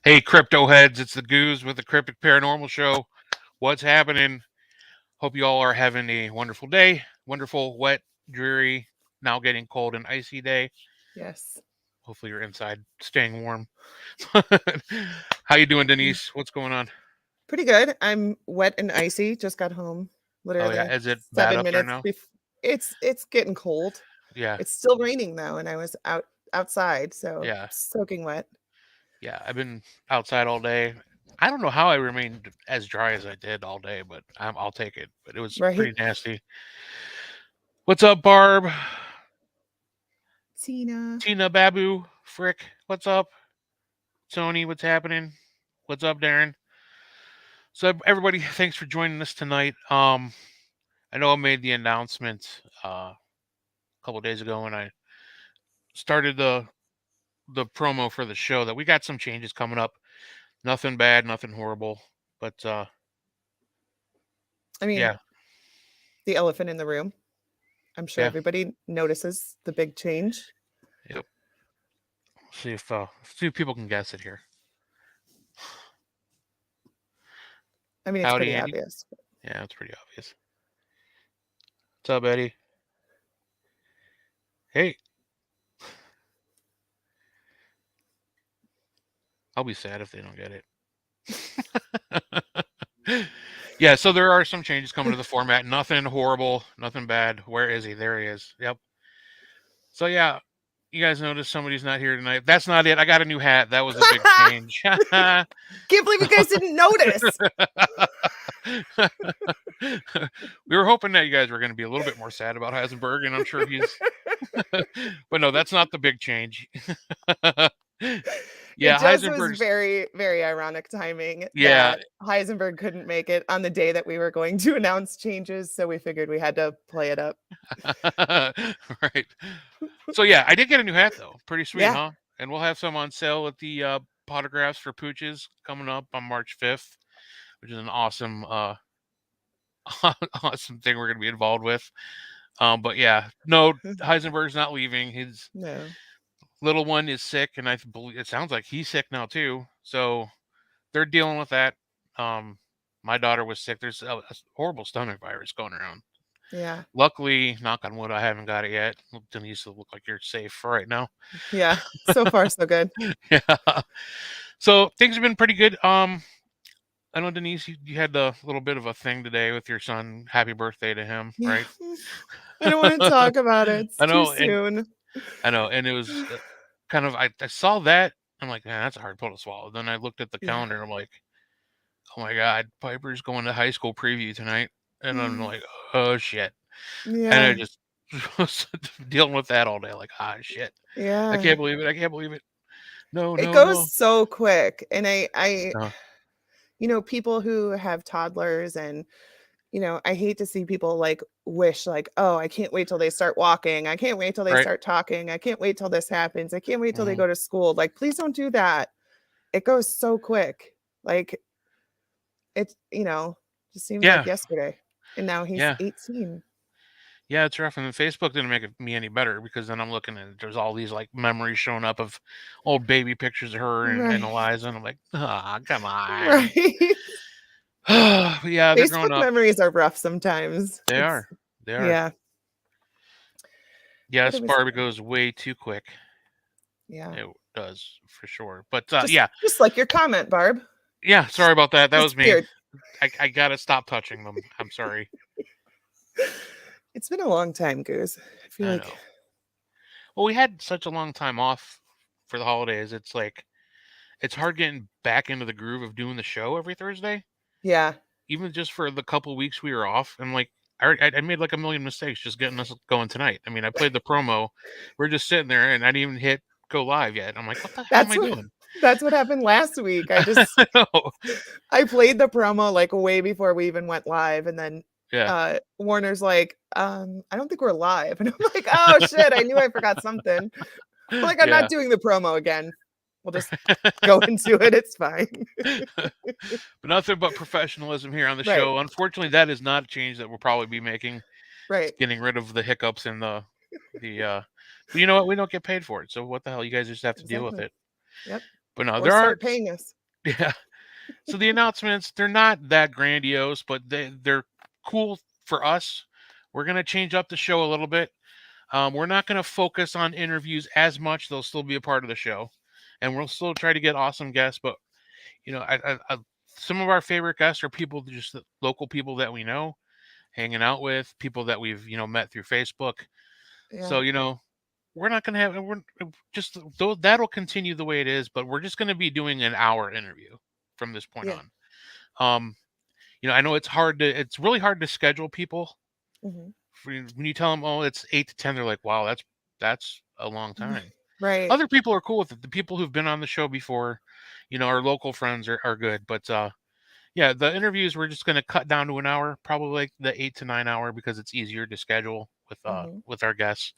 Hey, crypto heads, it's the Goose with the Cryptic Paranormal Show. What's happening? Hope you all are having a wonderful day. Wonderful, wet, dreary, now getting cold and icy day. Yes. Hopefully you're inside, staying warm. How you doing, Denise? What's going on? Pretty good. I'm wet and icy. Just got home. Oh yeah, Literally is it bad 7 up there minutes now? before. It's getting cold. Yeah, It's still raining though, and I was outside, so yeah, soaking wet. yeah. I've been outside all day. I don't know how I remained as dry as I did all day, but I'll take it. But it was Right. pretty nasty. What's up, Barb? Tina. Tina, Babu, Frick, what's up? Tony, what's happening? What's up, Darren? So everybody, thanks for joining us tonight. I know I made the announcement a couple days ago when I started the promo for the show that we got some changes coming up. Nothing bad, nothing horrible, but I mean, yeah, the elephant in the room. I'm sure yeah, everybody notices the big change. yep. See if people can guess it here. I mean, it's Howdy, pretty Andy. obvious. Yeah, it's pretty obvious. What's up, Eddie? Hey, I'll be sad if they don't get it. Yeah, so there are some changes coming to the format. Nothing horrible, nothing bad. Where is he? There he is. Yep. So yeah, you guys notice somebody's not here tonight. That's not it. I got a new hat. That was a big change. Can't believe you guys didn't notice. We were hoping that you guys were going to be a little bit more sad about Heisenberg, and I'm sure he's. But no, that's not the big change. It Yeah, just was Heisenberg's. very, very ironic timing Yeah, that Heisenberg couldn't make it on the day that we were going to announce changes, so we figured we had to play it up. right. So yeah, I did get a new hat though. Pretty sweet, Yeah. huh? And we'll have some on sale at the Potographs for Pooches coming up on March 5th, which is an awesome awesome thing we're gonna be involved with. But yeah, no, Heisenberg's not leaving. His No. little one is sick, and I believe it sounds like he's sick now too. So they're dealing with that. Um, my daughter was sick. There's a horrible stomach virus going around. Yeah. Luckily, knock on wood, I haven't got it yet. Denise, it look like you're safe for right now. Yeah. So far, so good. Yeah. So things have been pretty good. I know Denise, you had a little bit of a thing today with your son. Happy birthday to him, Yeah. right? I don't want to talk about it. It's I too know, and soon. it was kind of I saw that. I'm like, man, that's a hard pill to swallow. Then I looked at the Yeah. calendar. I'm like, oh my god, Piper's going to high school preview tonight, and I'm like, oh shit, and I Yeah. just was dealing with that all day. Like, ah, shit, I Yeah. can't believe it. I can't believe it. No, It no, no. goes so quick. And I, Uh, people who have toddlers and I hate to see people like wish like, oh, I can't wait till they start walking. I can't wait till they right. start talking. I can't wait till this happens. I can't wait till they Hmm. go to school. Like, please don't do that. It goes so quick. Like it's, just seems like Yeah, yesterday. And now he's yeah. 18. Yeah, it's rough. And then Facebook didn't make me any better because then I'm looking and there's all these like memories showing up of old baby pictures of her and Right. Eliza. And I'm like, ah, come on. Right. But yeah, they're growing Facebook up. memories are rough sometimes. They It's are. They are. yeah. But Yes, it was Barbie goes way too quick. yeah. It does for sure. But Just yeah, just like your comment, Barb. yeah. Sorry about that. That was me. Disappeared. I gotta stop touching them. I'm sorry. It's been a long time, Goose. I feel I like know. Well, we had such a long time off for the holidays. It's like it's hard getting back into the groove of doing the show every Thursday. yeah. Even just for the couple weeks we were off, and like I made like a million mistakes just getting us going tonight. I mean, I played the promo. We're just sitting there, and I didn't even hit go live yet. I'm like, what the hell am That's I what doing? that's what happened last week. I know. I played the promo like way before we even went live, and then Yeah. Warner's like, I don't think we're live. And I'm like, oh shit, I knew I forgot something. I'm like, I'm Yeah. not doing the promo again. We'll just go into it. It's fine. But nothing but professionalism here on the Right. show. Unfortunately, that is not a change that we'll probably be making. It's Right. getting rid of the hiccups and the but you know what? We don't get paid for it. So what the hell? You guys just have to deal with Exactly. it. Yep. But no, Or there are start paying us. Yeah. So the announcements, they're not that grandiose, but they're cool for us. We're gonna change up the show a little bit. We're not gonna focus on interviews as much. They'll still be a part of the show, and we'll still try to get awesome guests. But some of our favorite guests are people just the local people that we know, hanging out with, people that we've met through Facebook. So Yeah. we're not gonna have we're just though that'll continue the way it is, but we're just gonna be doing an hour interview from this point Yeah. on. Um, I know it's really hard to schedule people. Hmm. When you tell them, oh, it's 8 to 10, they're like, wow, that's a long time. Right. Other people are cool with it. The people who've been on the show before, our local friends are good. But yeah, the interviews we're just gonna cut down to an hour, probably like the 8 to 9 hour, because it's easier to schedule Hmm. with our guests.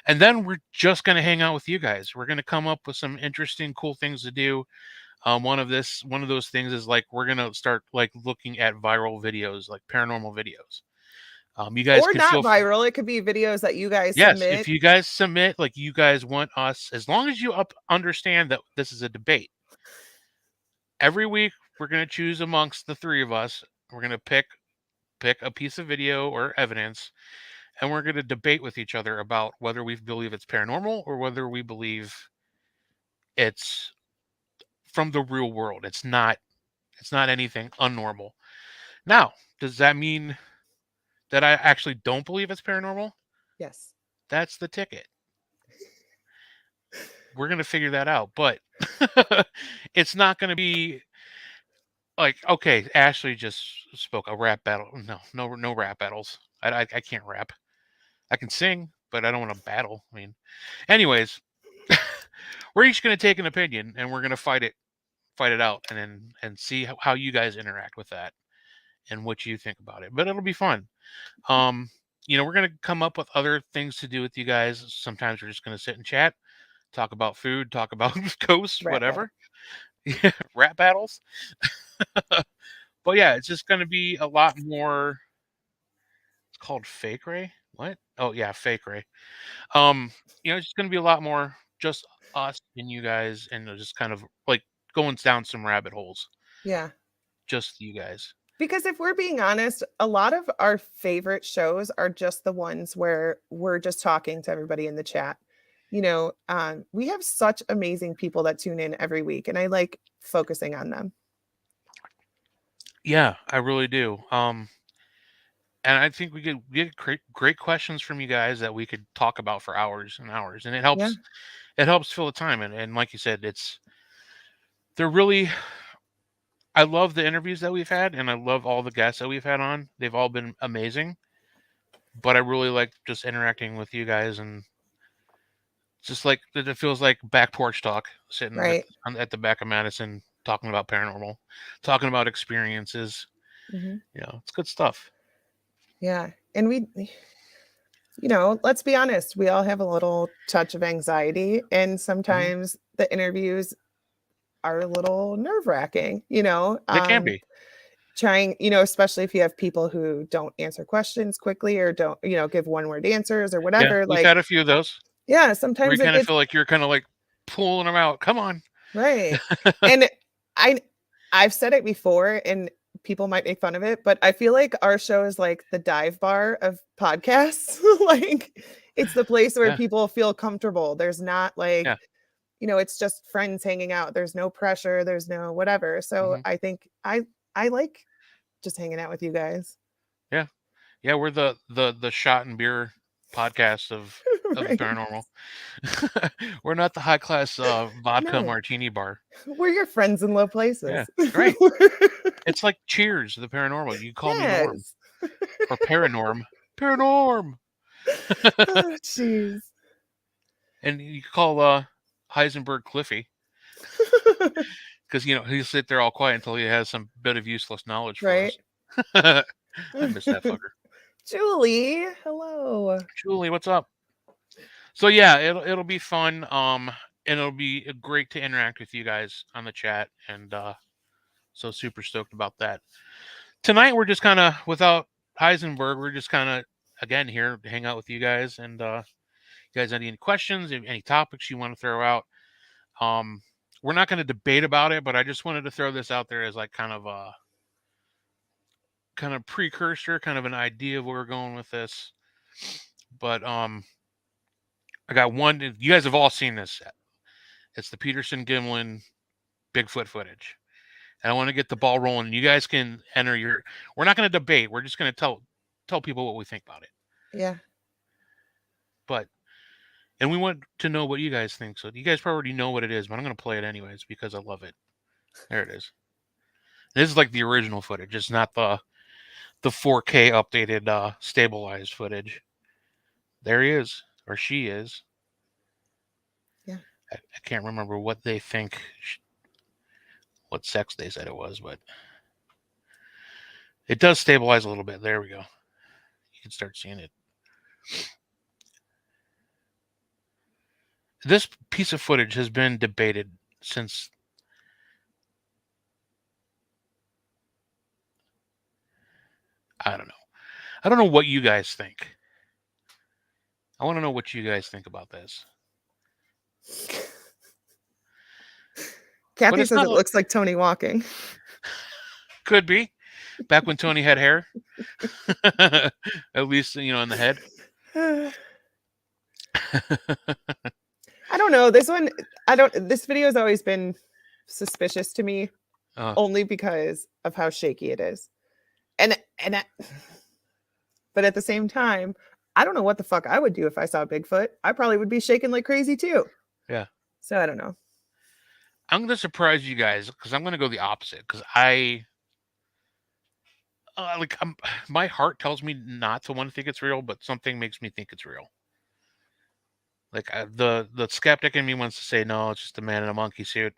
And then we're just gonna hang out with you guys. We're gonna come up with some interesting, cool things to do. One of those things is like we're gonna start like looking at viral videos, like paranormal videos. You guys Or can not feel viral. It could be videos that you guys yes, if submit. you guys submit, like you guys want us, as long as you understand that this is a debate. Every week we're gonna choose amongst the three of us. We're gonna pick a piece of video or evidence, and we're gonna debate with each other about whether we believe it's paranormal or whether we believe it's from the real world. It's not anything unnormal. Now, does that mean that I actually don't believe it's paranormal? Yes. That's the ticket. We're gonna figure that out, but it's not gonna be like, okay, Ashley just spoke a rap battle. No, no, no rap battles. I can't rap. I can sing, but I don't want to battle. I mean, anyways, we're each gonna take an opinion and we're gonna fight it out, and see how you guys interact with that and what you think about it. But it'll be fun. Um, we're gonna come up with other things to do with you guys. Sometimes we're just gonna sit and chat, talk about food, talk about ghosts, Rat battle. whatever. Yeah, rap battles. But yeah, it's just gonna be a lot more. It's called Fake Ray. What? Oh yeah, Fake Ray. It's just gonna be a lot more just us and you guys, and just kind of like going down some rabbit holes. Yeah. Just you guys. Because if we're being honest, a lot of our favorite shows are just the ones where we're just talking to everybody in the chat. We have such amazing people that tune in every week, and I like focusing on them. Yeah, I really do. And I think we could get great questions from you guys that we could talk about for hours and hours, and it Yeah. helps fill the time. And like you said, they're really. I love the interviews that we've had, and I love all the guests that we've had on. They've all been amazing. But I really like just interacting with you guys, and just like it feels like back porch talk, sitting Right. at the back of Madison, talking about paranormal, talking about experiences. Hmm. It's good stuff. Yeah. And let's be honest, we all have a little touch of anxiety, and Hmm. sometimes the interviews are a little nerve wracking, They can be. trying, especially if you have people who don't answer questions quickly or don't, give one word answers or Yeah, whatever. we've Like, had a few of those yeah, where you sometimes it kind of gets feel like you're kind of like pulling them out. Come on. right. And I I've said it before and people might make fun of it, but I feel like our show is like the dive bar of podcasts. Like it's the place where Yeah, people feel comfortable. There's not like, yeah. it's just friends hanging out. There's no pressure, there's no whatever. So Hmm. I think I like just hanging out with you guys. Yeah, yeah. We're the shot and beer podcast of the Right. paranormal. We're not the high class vodka No. martini bar. We're your friends in low Yeah, places. right. It's like Cheers, the paranormal. You call me Norm Yes. or Paranorm. Paranorm. Oh, jeez. And you call Heisenberg Cliffy, because he'll sit there all quiet until he has some bit of useless knowledge for Right. us. I miss that fucker. Julie, hello. Julie, what's up? So yeah, it'll be fun. And it'll be great to interact with you guys on the chat, and so super stoked about that. Tonight we're just kind of without Heisenberg. We're just kind of again here to hang out with you guys, and you guys any questions, any topics you want to throw out. Um, we're not going to debate about it, but I just wanted to throw this out there as like kind of a precursor, kind of an idea of where we're going with this. But I got one. You guys have all seen this. It's the Peterson Gimlin Bigfoot footage. And I want to get the ball rolling. You guys can enter your. We're not going to debate. We're just going to tell people what we think about it. Yeah. But and we want to know what you guys think. So you guys probably already know what it is, but I'm going to play it anyways because I love it. There it is. This is like the original footage. It's not the 4K updated stabilized footage. There he is, or she is. Yeah. I can't remember what they think, what sex they said it was, but it does stabilize a little bit. There we go. You can start seeing it. This piece of footage has been debated since I don't know. I don't know what you guys think. I want to know what you guys think about this. Kathy says it like, looks like Tony walking. Could be. Back when Tony had hair. At least, in the head. I don't know. This video has always been suspicious to me, only because of how shaky it is. But at the same time, I don't know what the fuck I would do if I saw Bigfoot. I probably would be shaking like crazy too. Yeah. So I don't know. I'm going to surprise you guys because I'm going to go the opposite because my heart tells me not to want to think it's real, but something makes me think it's real. Like the skeptic in me wants to say, no, it's just a man in a monkey suit.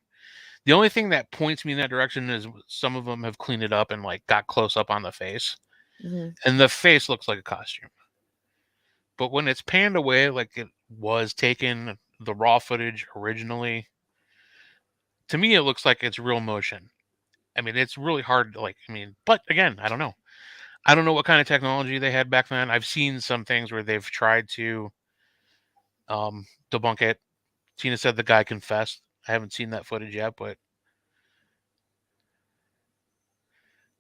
The only thing that points me in that direction is some of them have cleaned it up and like got close up on the face. Mm-hmm. And the face looks like a costume. But when it's panned away like it was taken, the raw footage originally, to me it looks like it's real motion. I mean, it's really hard to but again, I don't know. I don't know what kind of technology they had back then. I've seen some things where they've tried to debunk it. Tina said the guy confessed. I haven't seen that footage yet, but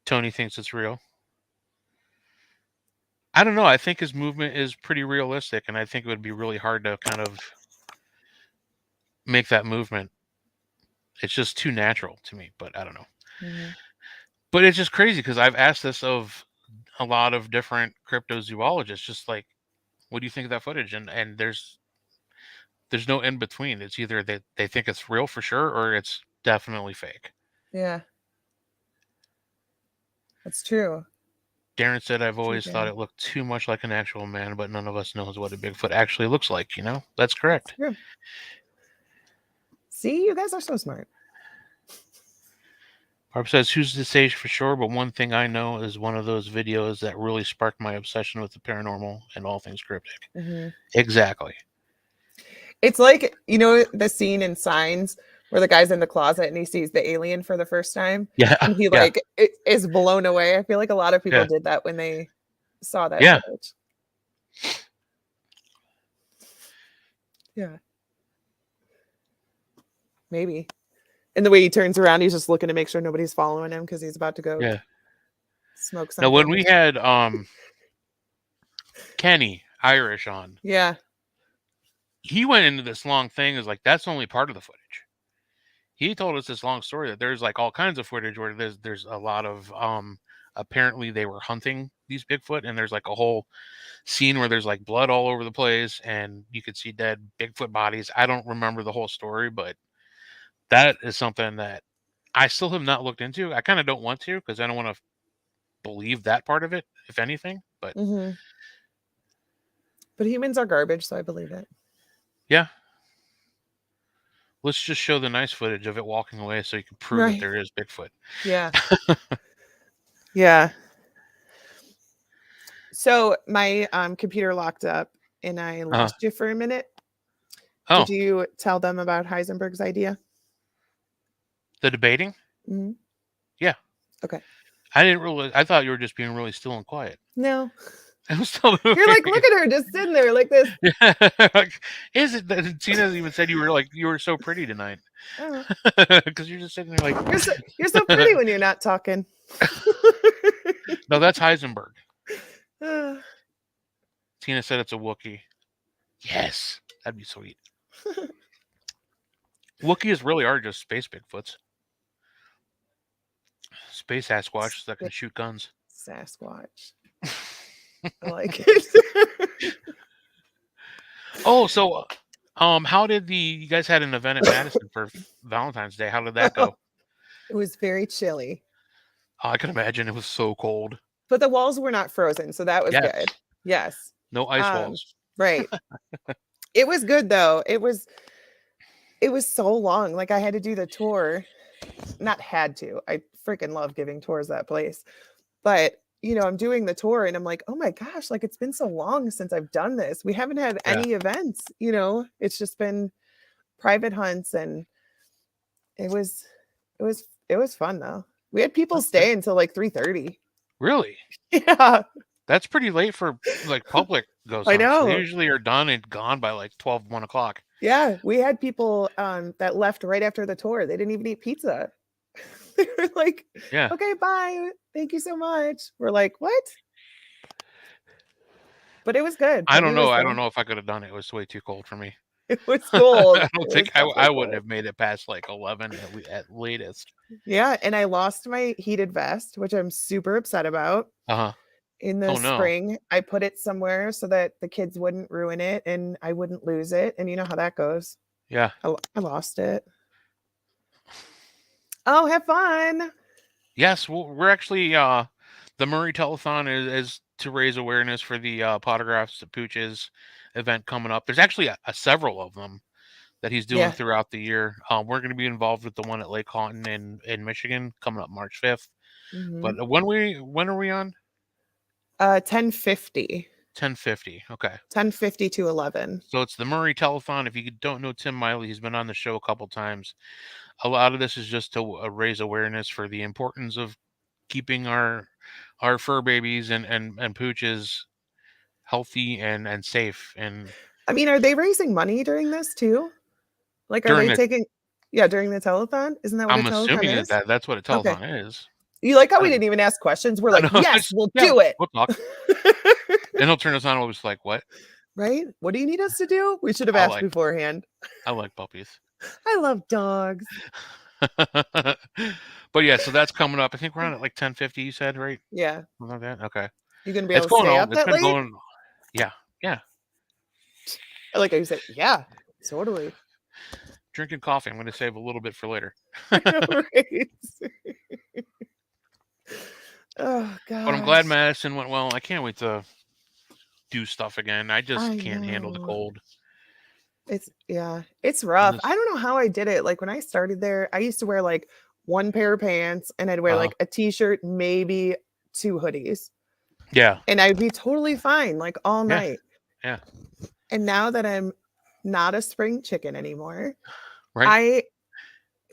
Tony thinks it's real. I don't know. I think his movement is pretty realistic, and I think it would be really hard to kind of make that movement. It's just too natural to me, but I don't know. Mm-hmm. But it's just crazy because I've asked this of a lot of different cryptozoologists, just like, what do you think of that footage? And there's no in between. It's either that they think it's real for sure or it's definitely fake. Yeah. That's true. Darren said, I've always thought it looked too much like an actual man, but none of us knows what a Bigfoot actually looks like, That's correct. That's true. See, you guys are so smart. Barb says, who's to say for sure, but one thing I know is one of those videos that really sparked my obsession with the paranormal and all things cryptic. Mm-hmm. Exactly. It's like, the scene in Signs where the guy's in the closet and he sees the alien for the first time. Yeah. And he is blown away. I feel like a lot of people did that when they saw that footage. Yeah. Maybe. And the way he turns around, he's just looking to make sure nobody's following him because he's about to go smoke something. Now, when we had Kenny Irish on, he went into this long thing as like that's only part of the footage. He told us this long story that there's like all kinds of footage where there's a lot of apparently they were hunting these Bigfoot, and there's like a whole scene where there's like blood all over the place and you could see dead Bigfoot bodies. I don't remember the whole story, but that is something that I still have not looked into. I kind of don't want to because I don't want to believe that part of it, if anything. But but humans are garbage, so I believe it. Yeah. Let's just show the nice footage of it walking away so you can prove that there is Bigfoot. Yeah. Yeah. So my computer locked up and I lost you for a minute. Did you tell them about Heisenberg's idea? The debating? Mm-hmm. Yeah. Okay. I didn't realize. I thought you were just being really still and quiet. No. I'm still You're moving. like, look at her just sitting there like this. Yeah. Like, is it that Tina even said you were so pretty tonight? Oh, Because you're just sitting there like, you're so pretty when you're not talking. no, that's Heisenberg. Uh, Tina said it's a Wookiee. Yes, that'd be sweet. Wookiees really are just space Bigfoots, space Sasquatches that can shoot guns. Sasquatch. I like it. Oh, so how did you guys had an event at Madison for Valentine's Day? How did that go? It was very chilly, Oh, I can imagine it was so cold. but the walls were not frozen, so that was Yes, good. Yes. no ice Um, walls. right. It was good though. It was so long. Like I had to do the tour. Not had to. I freaking love giving tours that place. But I'm doing the tour and I'm like, oh my gosh, like it's been so long since I've done this. We haven't had Yeah, any events, it's just been private hunts and it was it was fun though. We had people that's good. stay until like 3:30. Really? Yeah, That's pretty late for like public ghost I hunts. They know. usually are done and gone by like 12, 1 o'clock. Yeah, we had people that left right after the tour. They didn't even eat pizza. They were like, Yeah. okay, bye. Thank you so much. We're like, what? But it was good. I don't Puppy know. was I don't there. know if I could have done it. It was way too cold for me. It was cold. I don't It think was definitely I wouldn't cold. have made it past like 11 at latest. Yeah, and I lost my heated vest, which I'm super upset about. Uh huh. In the Oh no. spring, I put it somewhere so that the kids wouldn't ruin it and I wouldn't lose it. And you know how that goes. Yeah. I lost it. Oh, have fun. Yes. Well, we're actually the Murray Telethon is to raise awareness for the Potographs to Pooches event coming up. There's actually a several of them that he's doing Yeah. throughout the year. We're going to be involved with the one at Lake Houghton in Michigan coming up March 5th. Hmm. But when are we on? 10:50. 10:50. Okay. 10:50 to 11. So it's the Murray Telethon. If you don't know Tim Miley, he's been on the show a couple times. A lot of this is just to raise awareness for the importance of keeping our fur babies and pooches healthy and safe. And I mean, are they raising money during this too? Like, are during they the, taking, yeah, during the telethon? Isn't that what a I'm telethon assuming is? that's what a Okay. telethon is. You like how I we don't know. didn't even ask questions? We're I like, know. yes, we'll Yeah, do it. we'll talk. And he'll turn us on. We'll just like, what? Right? What do you need us to do? We should have I asked like beforehand. I like puppies. I love dogs. But yeah, so that's coming up. I think we're on at like 10:50. You said, right? Yeah. Something like that. Okay. You gonna be It's able to going stay on. up It's that been late? going. Yeah, yeah. I like how you said, yeah, totally. Drinking coffee. I'm going to save a little bit for later. I know, right? Oh But I'm glad gosh. Madison went well. I can't wait to do stuff again. I just I can't handle the know. cold. It's And rough. this, I don't know how I did it. Like when I started there, I used to wear like one pair of pants and I'd wear uh, like a t-shirt, maybe two hoodies, yeah, and I'd be totally fine like all yeah, night. yeah. And now that I'm not a spring chicken anymore, Right.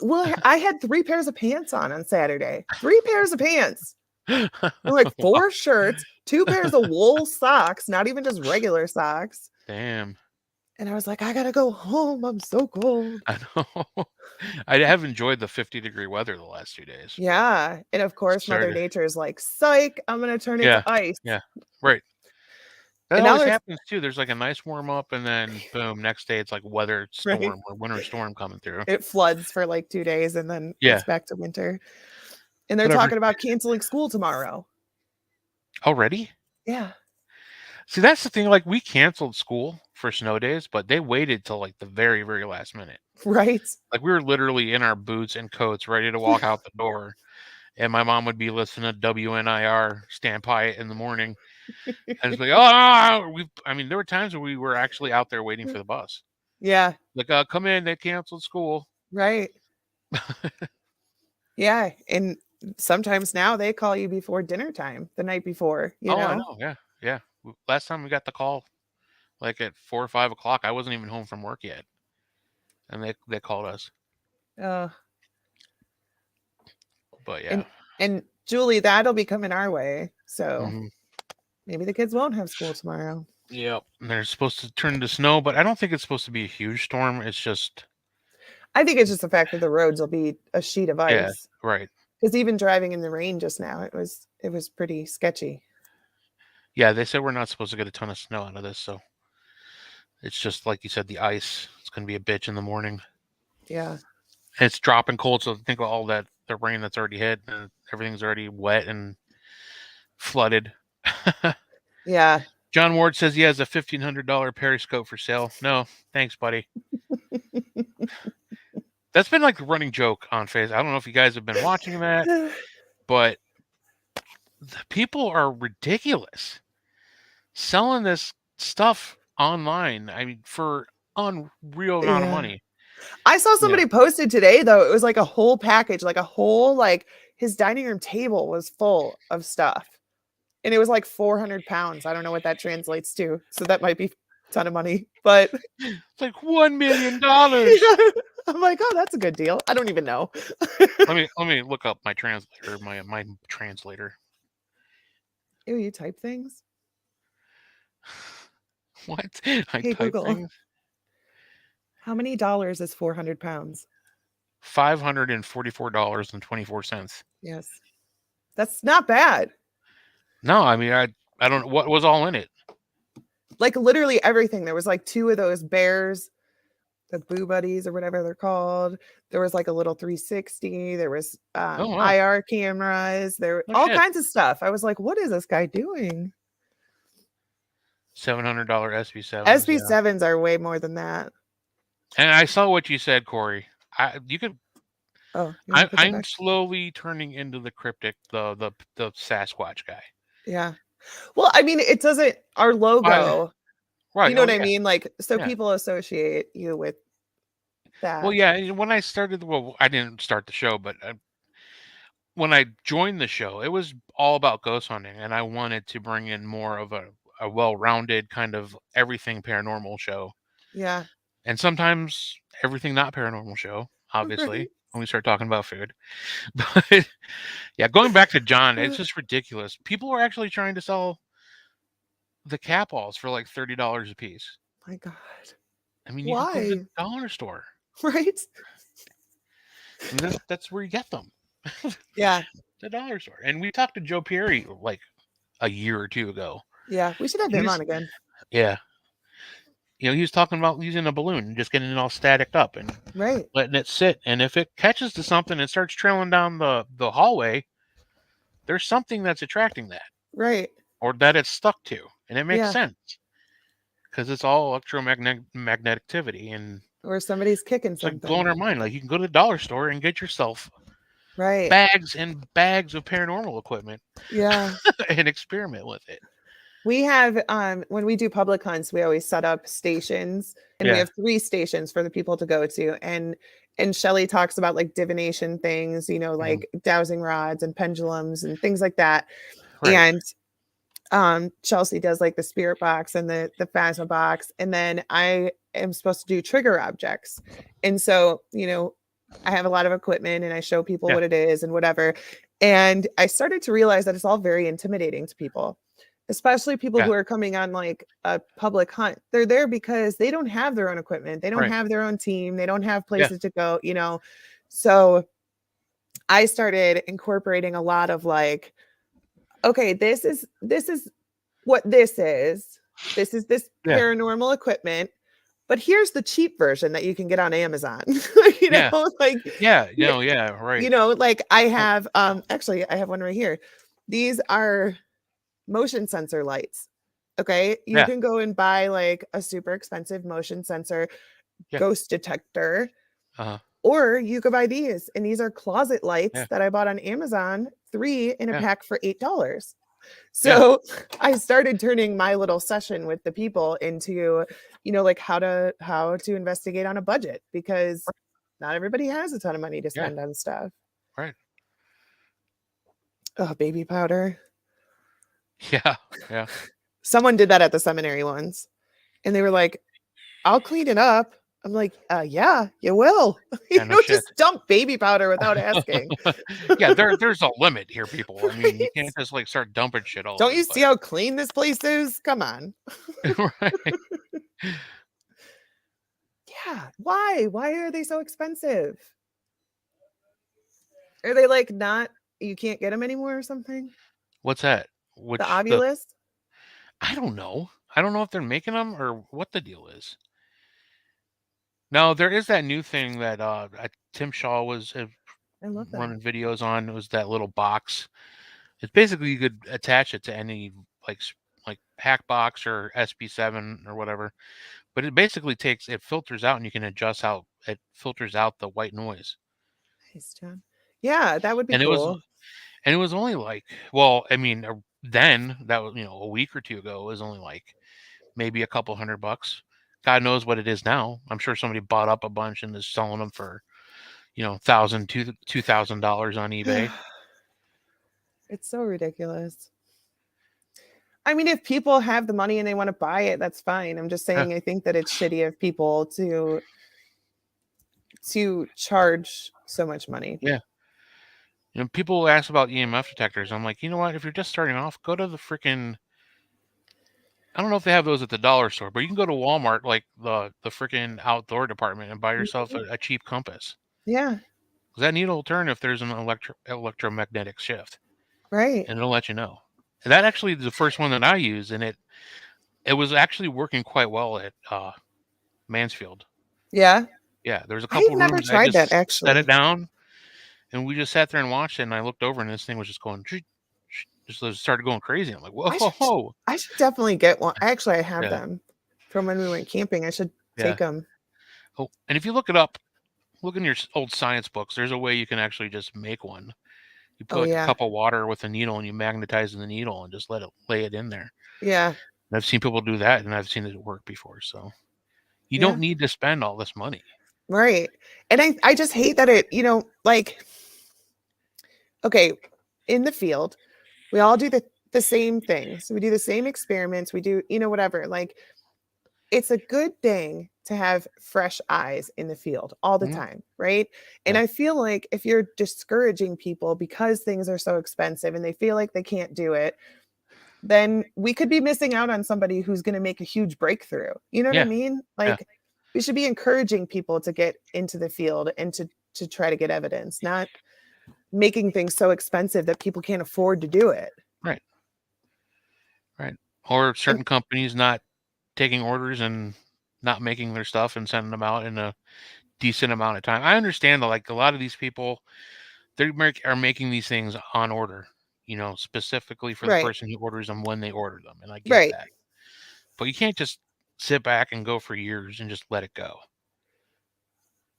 I I had 3 pairs of pants on Saturday. 3 pairs of pants. And like Wow. 4 shirts, 2 pairs of wool socks, not even just regular socks. Damn. And I was like, I gotta go home. I'm so cold. I know. I have enjoyed the 50-degree weather the last 2 days. Yeah. And of course, Mother Started. Nature is like, psych, I'm gonna turn it to Yeah, ice. yeah. Right. That And now always there's happens too. There's like a nice warm up, and then boom, next day it's like weather right. storm or winter storm coming through. It floods for like 2 days and then it's Yeah. back to winter. And they're Whatever. talking about canceling school tomorrow. Already? Yeah. See, that's the thing. Like, we canceled school for snow days, but they waited till like the very, very last minute. Right. Like, we were literally in our boots and coats, ready to walk out the door, and my mom would be listening to WNIR Stand By It in the morning, and it's like, oh, I mean, there were times where we were actually out there waiting for the bus. Yeah. Like, come in, they canceled school. Right. Yeah. And sometimes now they call you before dinner time the night before, you Oh, I know? know. Yeah, yeah. Last time we got the call, like at 4 or 5 o'clock, I wasn't even home from work yet, and they called us. Uh, But yeah. and Julie, that'll be coming our way. So Hmm. Maybe the kids won't have school tomorrow. Yep. And they're supposed to turn into snow, but I don't think it's supposed to be a huge storm. It's just, I think it's just the fact that the roads will be a sheet of yeah, ice. right. Because even driving in the rain just now, it was pretty sketchy. Yeah, they said we're not supposed to get a ton of snow out of this, so it's just like you said, the ice. It's going to be a bitch in the morning. Yeah. And it's dropping cold, so think of all that the rain that's already hit, and everything's already wet and flooded. Yeah. John Ward says he has a $1,500 periscope for sale. No, thanks, buddy. That's been like a running joke on Facebook. I don't know if you guys have been watching that, but the people are ridiculous selling this stuff online. I mean, for unreal amount of Yeah. money. I saw Yeah. somebody posted today though. It was like a whole package, like a whole like his dining room table was full of stuff. And it was like 400 pounds. I don't know what that translates to. So that might be a ton of money. But It's like $1 million. I'm like, oh, that's a good deal. I don't even know. Let me look up my translator. My translator. Ew, you type things? What? I Hey, type Google, things. how many dollars is 400 pounds? $544.24. Yes. That's not bad. No, I mean I don't know what was all in it. Like literally everything. There was like two of those bears, the Boo Buddies or whatever they're called. There was like a little 360. There was Oh wow. IR cameras. There were No all shit. kinds of stuff. I was like, what is this guy doing? $700 SB7s. Yeah. SB7s are way more than that. And I saw what you said, Corey. You could. Oh, you want to put that I'm back? slowly turning into the cryptic, the Sasquatch guy. Yeah. Well, I mean, it doesn't, our logo, Right. you know Oh what I yeah. mean? Like, so Yeah. people associate you with Well, that. yeah. When I started, well, I didn't start the show, but when I joined the show, it was all about ghost hunting, and I wanted to bring in more of a well-rounded kind of everything paranormal show, Yeah. and sometimes everything not paranormal show. Right. Obviously, when we start talking about food, but yeah, going back to John, it's just ridiculous. People are actually trying to sell the cat balls for like $30 a piece. My God. I mean, you could go to the Why? dollar store. Right? I mean, that's where you get them, Yeah. the dollar store. And we talked to Joe Perry like a year or two ago. Yeah. We should have him He's on again. yeah, he was talking about using a balloon and just getting it all staticked up and Right. letting it sit. And if it catches to something and starts trailing down the hallway, there's something that's attracting that, Right. or that it's stuck to, and it makes Yeah. sense because it's all electromagneticity, and Or somebody's kicking it's like blowing something. our mind. Like you can go to the dollar store and get yourself Right. bags and bags of paranormal equipment Yeah. and experiment with it. We have when we do public hunts, we always set up stations and we Yeah, have 3 stations for the people to go to. And Shelly talks about like divination things, mhm, like dowsing rods and pendulums and things like that. right. And Chelsea does like the spirit box and the phasma box. And then I am supposed to do trigger objects. And so, I have a lot of equipment and I show people Yeah, what it is and whatever. And I started to realize that it's all very intimidating to people, especially people yeah, who are coming on like a public hunt. They're there because they don't have their own equipment. They don't right. have their own team. They don't have Yeah, places to go. So I started incorporating a lot of like, okay, this is what this is. This is this yeah, paranormal equipment, but here's the cheap version that you can get on Amazon. yeah, Like yeah. yeah, Yeah, right. like I Oh, have actually I have one right here. These are motion sensor lights. Okay, you yeah, can go and buy like a super expensive motion sensor yeah. ghost detector, Uh-huh. or you could buy these, and these are closet lights Yeah, that I bought on Amazon, 3 in a yeah, pack for $8. yeah. So I started turning my little session with the people into, like how to investigate on a budget, because not everybody has a ton of money to Yeah, spend on stuff. right. Oh, baby powder. Yeah, yeah. Someone did that at the seminary once, and they were like, I'll clean it up. I'm like, yeah, you will. Yeah, You no don't shit. just dump baby powder without asking. Yeah, there's a limit here, people. I mean, you Right? can't just like start dumping shit all Don't over you the see how clean this place is? Come on. place. Right. Yeah. Why? Why are they so expensive? Are they like not, you can't get them anymore or something? What's that? The Which the Ovilus? I don't know. I don't know if they're making them or what the deal is. Now there is that new thing that Tim Shaw was I love them. running videos on. It was that little box. It's basically you could attach it to any like hack box or SP7 or whatever. But it basically it filters out and you can adjust how it filters out the white noise. Nice, John. Yeah, that would be And cool. it was only like, well, I mean, then that was, a week or two ago, it was only like maybe a couple $100. God knows what it is now. I'm sure somebody bought up a bunch and is selling them for, $2,000 on eBay. It's so ridiculous. I mean, if people have the money and they want to buy it, that's fine. I'm just Yeah, saying I think that it's shitty of people to charge so much money. yeah. People ask about EMF detectors. I'm like, you know what? If you're just starting off, go to the freaking. I don't know if they have those at the dollar store, but you can go to Walmart, like the freaking outdoor department, and buy yourself Mhm. a cheap compass. Yeah, 'Cause that needle will turn if there's an electromagnetic shift, right. and it'll let you know. And that actually is the first one that I used, and it was actually working quite well at Mansfield. Yeah. Yeah, there was a I've couple never rooms I tried that just set it actually. down, and we just sat there and watched it. And I looked over, and this thing was just going, just started going crazy. I'm like, I should whoa, I should definitely get one. Actually, I have yeah, them from when we went camping. I should yeah. take them. Oh, and if you look it up, look in your old science books. There's a way you can actually just make one. You Oh put a yeah. cup of water with a needle, and you magnetize the needle, and just let it lay it in there. Yeah. And I've seen people do that, and I've seen it work before. So you don't Yeah. need to spend all this money. Right. And I just hate that it, like, okay, in the field, we all do the same things. We do the same experiments. We do, whatever. Like, it's a good thing to have fresh eyes in the field all the Mhm. time, right? And Yeah, I feel like if you're discouraging people because things are so expensive and they feel like they can't do it, then we could be missing out on somebody who's going to make a huge breakthrough. You know what I yeah, mean? yeah. Like, we should be encouraging people to get into the field and to try to get evidence, not making things so expensive that people can't afford to do it. Right, right. Or And certain companies not taking orders and not making their stuff and sending them out in a decent amount of time. I understand that, like a lot of these people, are making these things on order, specifically for the right, person who orders them when they order them, and I get right. that. But you can't just sit back and go for years and just let it go.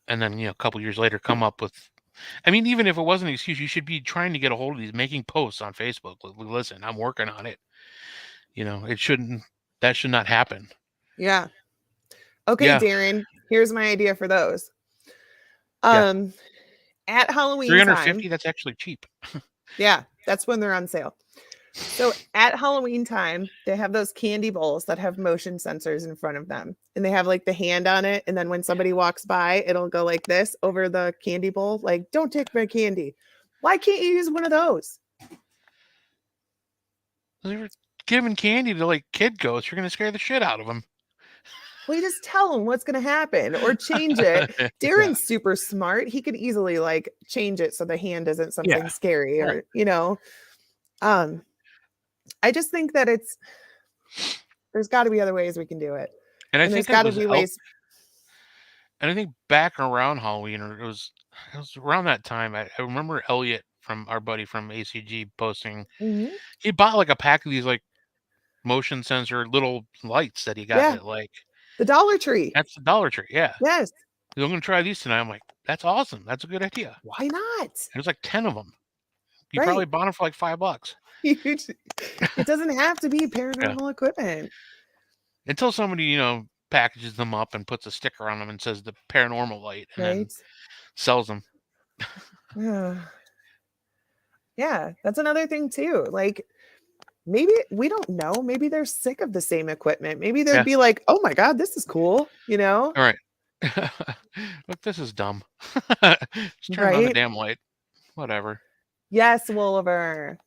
And then, a couple years later come up with I mean, even if it wasn't an excuse, you should be trying to get a hold of these, making posts on Facebook. Listen, I'm working on it. It shouldn't that should not happen. Yeah. Okay, Yeah, Darren, here's my idea for those. yeah. Um, at Halloween time, 350, that's actually cheap. yeah, that's when they're on sale. So at Halloween time, they have those candy bowls that have motion sensors in front of them. And they have like the hand on it. And then when somebody walks by, it'll go like this over the candy bowl. Like, don't take my candy. Why can't you use one of those? They were giving candy to like kid ghosts. You're gonna scare the shit out of them. Well, you just tell them what's going to happen or change it. Yeah, Darren's super smart. He could easily like change it so the hand isn't yeah, something scary yeah. or. Um, I just think that there's got to be other ways we can do it. And I And there's think it got to was be ways. and I think back around Halloween, or it was around that time. I remember Elliot from our buddy from ACG posting. Mhm. He bought like a pack of these like motion sensor little lights that he got Yeah, at like the Dollar Tree. that's the Dollar Tree. Yeah, Yes. I'm gonna try these tonight. I'm like, that's awesome. That's a good idea. Why not? There's like 10 of them. You probably Right. bought them for like $5. It doesn't have to be Yeah. paranormal equipment, Until somebody, packages them up and puts a sticker on them and says the paranormal light and then right? sells them. Yeah, that's another thing too. Like, maybe we don't know. Maybe they're sick of the same equipment. Maybe they'd Yeah. be like, "Oh my god, this is cool," you know? All right. Look, this is dumb. Just turn on the Right? damn light. Whatever. Yes, Wolver.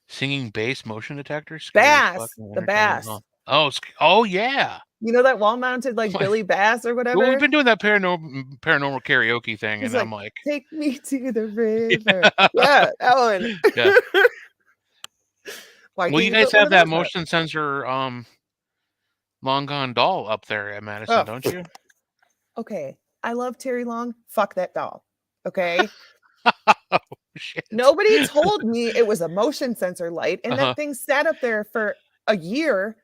Singing bass motion detector, scary as fuck Bass, and the entertaining. bass. Oh yeah. You know that wall mounted like Like, Billy Bass or well, we've whatever? been doing that paranormal karaoke thing, He's and I'm like, like, take me to the river. Yeah, that one. yeah. Why Well, can't you you guys put one have of that those up? motion sensor long gone doll up there at Madison, Oh, don't you? okay. I love Terry Long. Fuck that doll. Okay. Oh shit. Nobody told me it was a motion sensor light, and Uh that thing sat up there for a year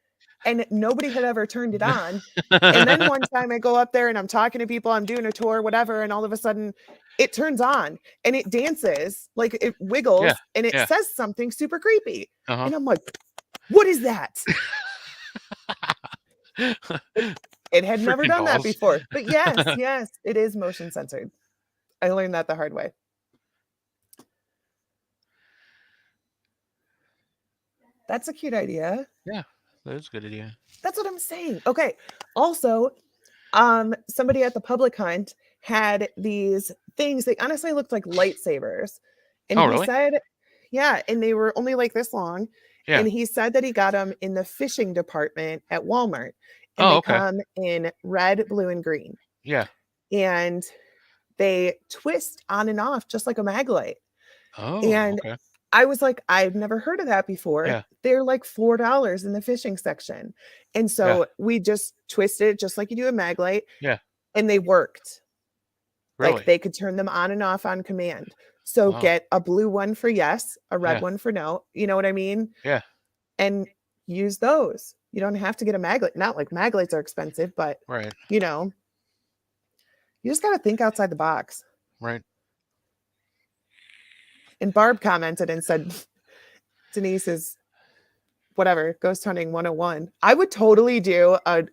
and nobody had ever turned it on. And then huh. one time I go up there and I'm talking to people, I'm doing a tour, whatever, and all of a sudden it turns on and it dances, like it Yeah. wiggles and it Yeah. says something super creepy. Uh And I'm like, what is that? huh. It, it had never Freaking done that dolls. before. But yes, yes, it is motion censored. I learned that the hard way. That's a cute idea. Yeah, that's a good idea. That's what I'm saying. Okay. Also, somebody at the public hunt had these things. They honestly looked like lightsabers. And Oh, he really? said, yeah, and they were only like this long. Yeah. And he said that he got them in the fishing department at Walmart. And Oh, they okay. come in red, blue, and green. Yeah. And they twist on and off just like a mag light. Oh, And okay. I was like, I've never heard of that before. Yeah. They're like $4 in the fishing section. And Yeah. so we just twisted it just like you do a mag light, Yeah. and they worked. Like Really? they could turn them on and off on command. So Wow. get a blue one for yes, a red Yeah. one for no. You know what I mean? Yeah. And use those. You don't have to get a mag light. Not like mag lights are expensive, but Right. you know, you just got to think outside the box. Right. And Barb commented and said, Denise is whatever, ghost hunting 101. I would totally do a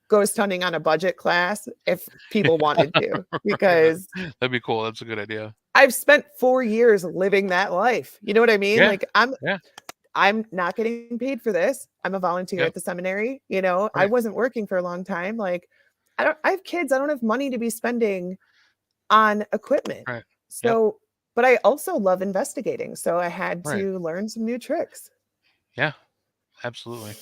ghost hunting on a budget class if people wanted to, Right. because That'd be cool. That's a good idea. I've spent 4 years living that life. You know what I mean? Yeah. Like Yeah. I'm not getting paid for this. I'm a volunteer Yep. at the seminary, you know. I Right. wasn't working for a long time. Like I have kids. I don't have money to be spending on equipment. Right. Yep. So, but I also love investigating. So I had Right. to learn some new tricks. Yeah. Absolutely.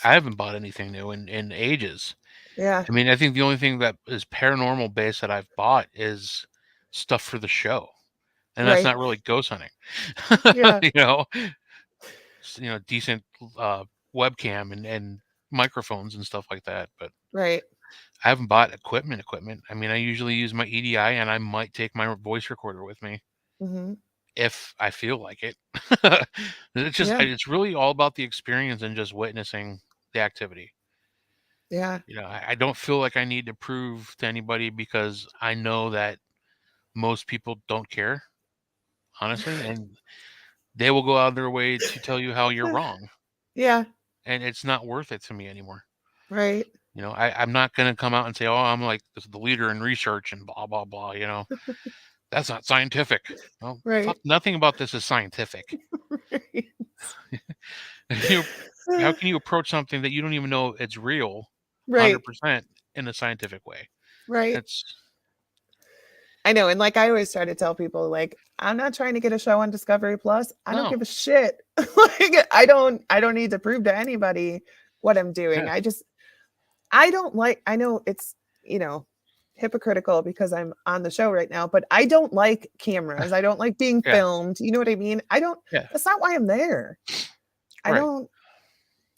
I haven't bought anything new in ages. Yeah. I mean, I think the only thing that is paranormal based that I've bought is stuff for the show, and that's Right. not really ghost hunting. Yeah. you know, decent webcam and microphones and stuff like that. But Right. I haven't bought equipment. I mean, I usually use my EDI, and I might take my voice recorder with me Hmm. if I feel like it. Yeah. It's really all about the experience and just witnessing the activity. Yeah. I don't feel like I need to prove to anybody because I know that most people don't care, honestly, and they will go out of their way to tell you how you're wrong, Yeah. and it's not worth it to me anymore. Right. I'm not going to come out and say, "Oh, I'm like the leader in research and blah blah blah." That's not scientific. Well, Right. fuck, nothing about this is scientific. Right. you, how can you approach something that you don't even know it's real, Right. 100% in a scientific way? Right. It's I know. And like I always try to tell people, like, I'm not trying to get a show on Discovery Plus. I don't no, give a shit. Like I don't need to prove to anybody what I'm doing. yeah, I don't like, I know it's, you know, hypocritical because I'm on the show right now, but I don't like cameras. I don't like being yeah, filmed. You know what I mean? yeah, That's not why I'm there. I right, don't,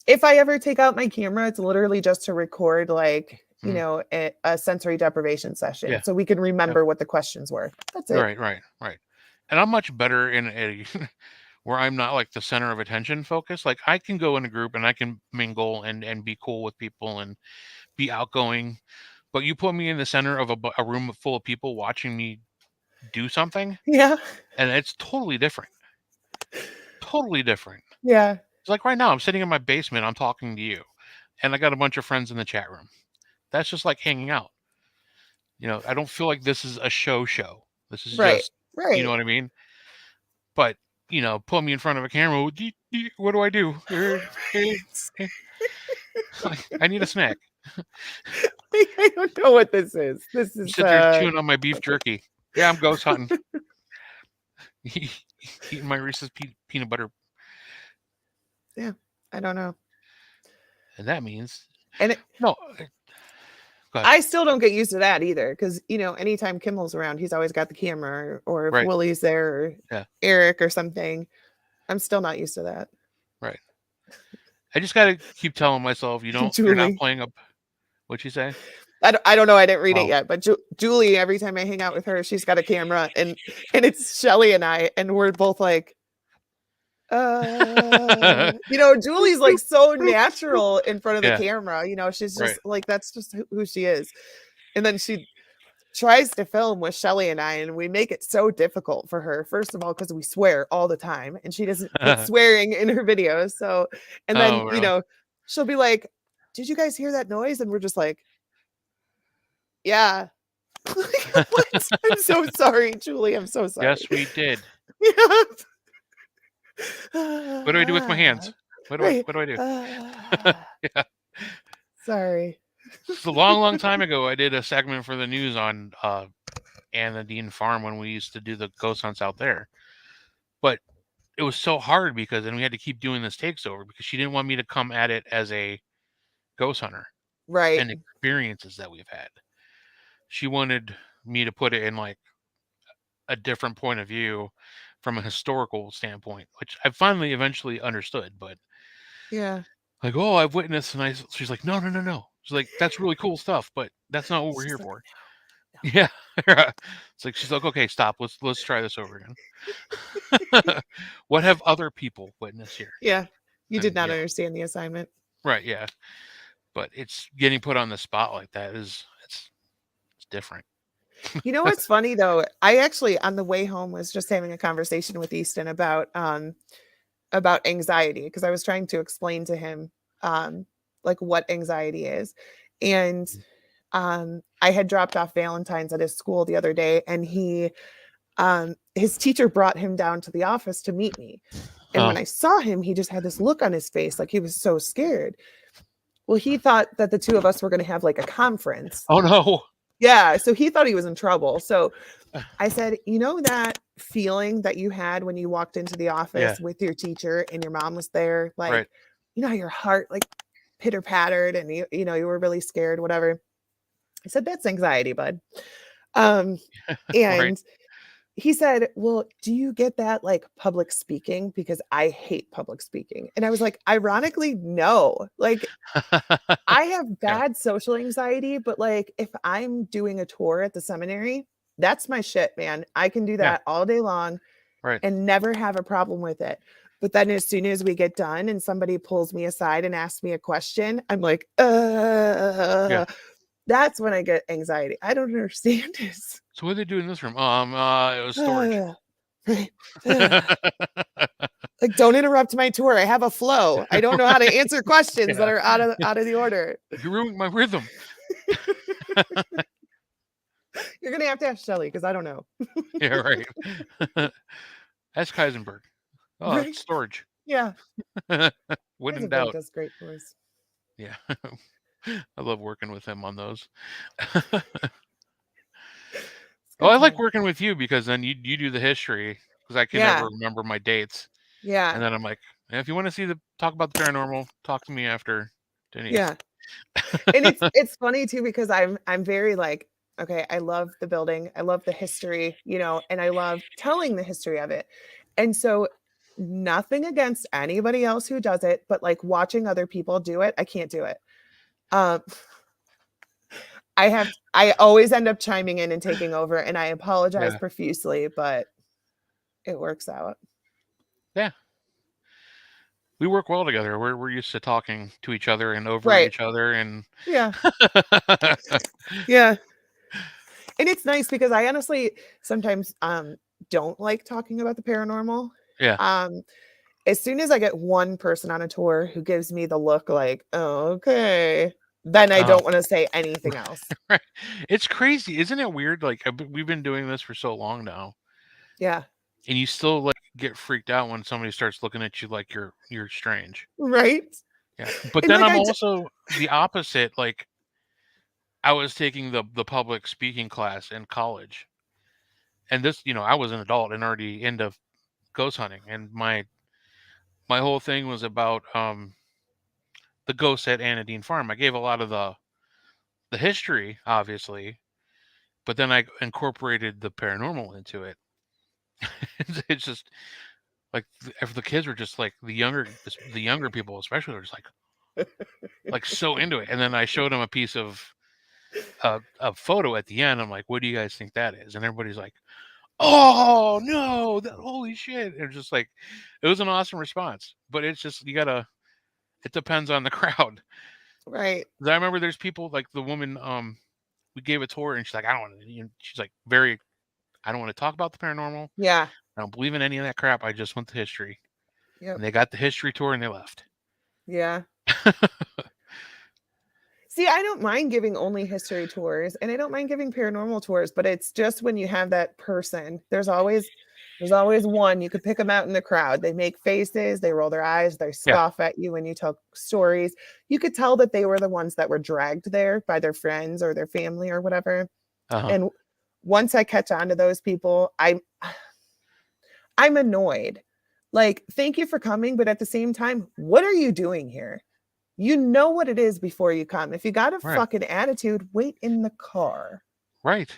if I ever take out my camera, it's literally just to record like, you mm, know, a sensory deprivation session yeah, so we can yeah, remember what the questions were. That's it. right, right, right. And I'm much better in a where I'm not like the center of attention focus. Like I can go in a group and I can mingle and be cool with people and be outgoing. But you put me in the center of a room full of people watching me do something, Yeah. and it's totally different. Totally different. Yeah. It's like right now, I'm sitting in my basement, I'm talking to you, and I got a bunch of friends in the chat room. That's just like hanging out. I don't feel like this is a show. This is Right. just, you know Right. what I mean? But, put me in front of a camera. What do I do? Like, I need a snack. I don't know what this is. This You is sit there chewing on my beef okay. jerky. Yeah, I'm ghost hunting. Eating my Reese's peanut butter, Yeah, I don't know. and that means And no. Go ahead. I still don't get used to that either because, anytime Kimmel's around, he's always got the camera, or if Right. Willie's there, or Yeah. Eric or something. I'm still not used to that. Right. I just gotta keep telling myself, you're not Julie. playing up. What'd you say? I don't know. I didn't read it Oh. yet, but Julie, every time I hang out with her, she's got a camera, and it's Shelly and I, and we're both like, Julie's like so natural in front of the Yeah. camera. She's Right. just like, that's just who she is. And then she tries to film with Shelly and I, and we make it so difficult for her. First of all, because we swear all the time, and she doesn't put swearing in her videos. So, and then, Oh, really? she'll be like, "Did you guys hear that noise?" And we're just like, "Yeah." What? I'm so sorry, Julie. I'm so sorry. Yes, we did. Yeah. What do I do with my hands? What do I? Right. What do I do? Yeah. Sorry. It's a long, long time ago. I did a segment for the news on Anna Dean Farm when we used to do the ghost hunts out there. But it was so hard because then we had to keep doing this takes over because she didn't want me to come at it as a ghost hunter Right. and experiences that we've had. She wanted me to put it in like a different point of view from a historical standpoint, which I finally eventually understood. But Yeah. like, oh, I've witnessed, and she's like, no, no, no, no. She's like, that's really cool stuff, but that's not what we're She's here like, for. no, Yeah, it's like she's like, okay, stop. Let's try this over again. What have other people witnessed here? yeah. You did And not understand the assignment. right, yeah. But it's getting put on the spot like that it's different. You know what's funny though? I actually, on the way home, was just having a conversation with Easton about anxiety, because I was trying to explain to him like what anxiety is. And I had dropped off Valentine's at his school the other day, and his teacher brought him down to the office to meet me. And when I saw him, he just had this look on his face, like he was so scared. Well, he thought that the two of us were going to have like a conference. Oh no. Yeah. So he thought he was in trouble. So I said, that feeling that you had when you walked into the office with your teacher and your mom was there, like, Right. How your heart like pitter pattered and you were really scared, whatever. I said, that's anxiety, bud. And Right. he said, well, do you get that like public speaking? Because I hate public speaking. And I was like, ironically, no. Like, I have Yeah. bad social anxiety, but like if I'm doing a tour at the seminary, that's my shit, man. I can do Yeah. that all day long Right. and never have a problem with it. But then as soon as we get done and somebody pulls me aside and asks me a question, I'm like, Yeah. that's when I get anxiety. I don't understand this. So what did they do in this room? It was storage. Like, don't interrupt my tour. I have a flow. I don't know how to answer questions that Yeah. are out of the order. You ruined my rhythm. You're gonna have to ask Shelly because I don't know. Yeah, right. That's Kaisenberg. Oh, Right? it's storage. Yeah. When in Heisenberg doubt. does great tours. Yeah. I love working with him on those. I like working with you because then you do the history because I can never remember my dates. Yeah. And then I'm like, if you want to talk about the paranormal, talk to me after Denise. Yeah. And it's funny too because I'm very like, okay, I love the building. I love the history, and I love telling the history of it. And so nothing against anybody else who does it, but like watching other people do it, I can't do it. I always end up chiming in and taking over, and I apologize profusely, but it works out. Yeah. We work well together. We're used to talking to each other and over each other and yeah. Yeah. And it's nice because I honestly sometimes don't like talking about the paranormal. Yeah. As soon as I get one person on a tour who gives me the look like, oh, okay, then I don't want to say anything else. Right. It's crazy. Isn't it weird? Like we've been doing this for so long now. Yeah. And you still like get freaked out when somebody starts looking at you like you're strange. Right. Yeah. But And then like I'm also the opposite. Like I was taking the public speaking class in college, and this, I was an adult and already into ghost hunting, and my whole thing was about the ghosts at Anadine Farm. I gave a lot of the history, obviously, but then I incorporated the paranormal into it. It's just like if the kids were just like the younger people, especially, were just like so into it. And then I showed them a piece of a photo at the end. I'm like, "What do you guys think that is?" And everybody's like, "Oh no, holy shit!" And it's just like, it was an awesome response. But it's just you gotta. It depends on the crowd. Right. 'Cause I remember there's people like the woman. We gave a tour, and she's like, "I don't want to." She's like, "Very, I don't want to talk about the paranormal. Yeah. I don't believe in any of that crap. I just want the history." Yep. And they got the history tour, and they left. Yeah. See, I don't mind giving only history tours and I don't mind giving paranormal tours, but it's just when you have that person, there's always one. You could pick them out in the crowd. They make faces, they roll their eyes, they Yeah. scoff at you when you tell stories. You could tell that they were the ones that were dragged there by their friends or their family or whatever. Uh-huh. And once I catch on to those people, I'm annoyed. Like, thank you for coming, but at the same time, what are you doing here? You know what it is before you come. If you got a Right. fucking attitude, wait in the car. Right.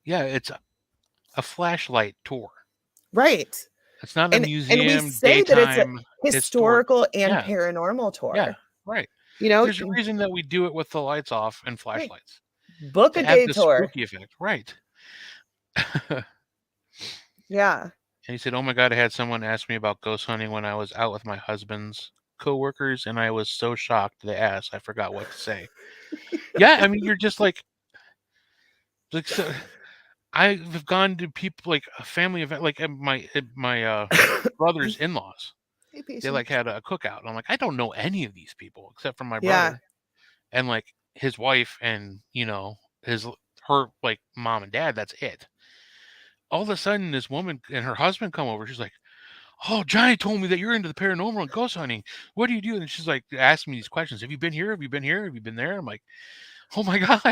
Yeah, it's a flashlight tour. Right. It's not a And we museum, say that it's a daytime, historic. historical and Yeah. paranormal Yeah. tour. Right. You know, There's a reason that we do it with the lights off and right. flashlights Book a to add day the tour. spooky effect. Right. And Yeah. he said, "Oh my God, I had someone ask me about ghost hunting when I was out with my husband's coworkers, and I was so shocked they asked, I forgot what to say." Yeah, I mean, you're just like so. I've gone to people like a family event, like at my brother's in-laws. Hey, They like patience. had a cookout, and I'm like, I don't know any of these people except for my Yeah. brother and like his wife and his her like mom and dad. That's it. All of a sudden, this woman and her husband come over. She's like, "Oh, Johnny told me that you're into the paranormal and ghost hunting. What do you do?" And she's like asking me these questions. Have you been here? Have you been here? Have you been there? I'm like, "Oh my God."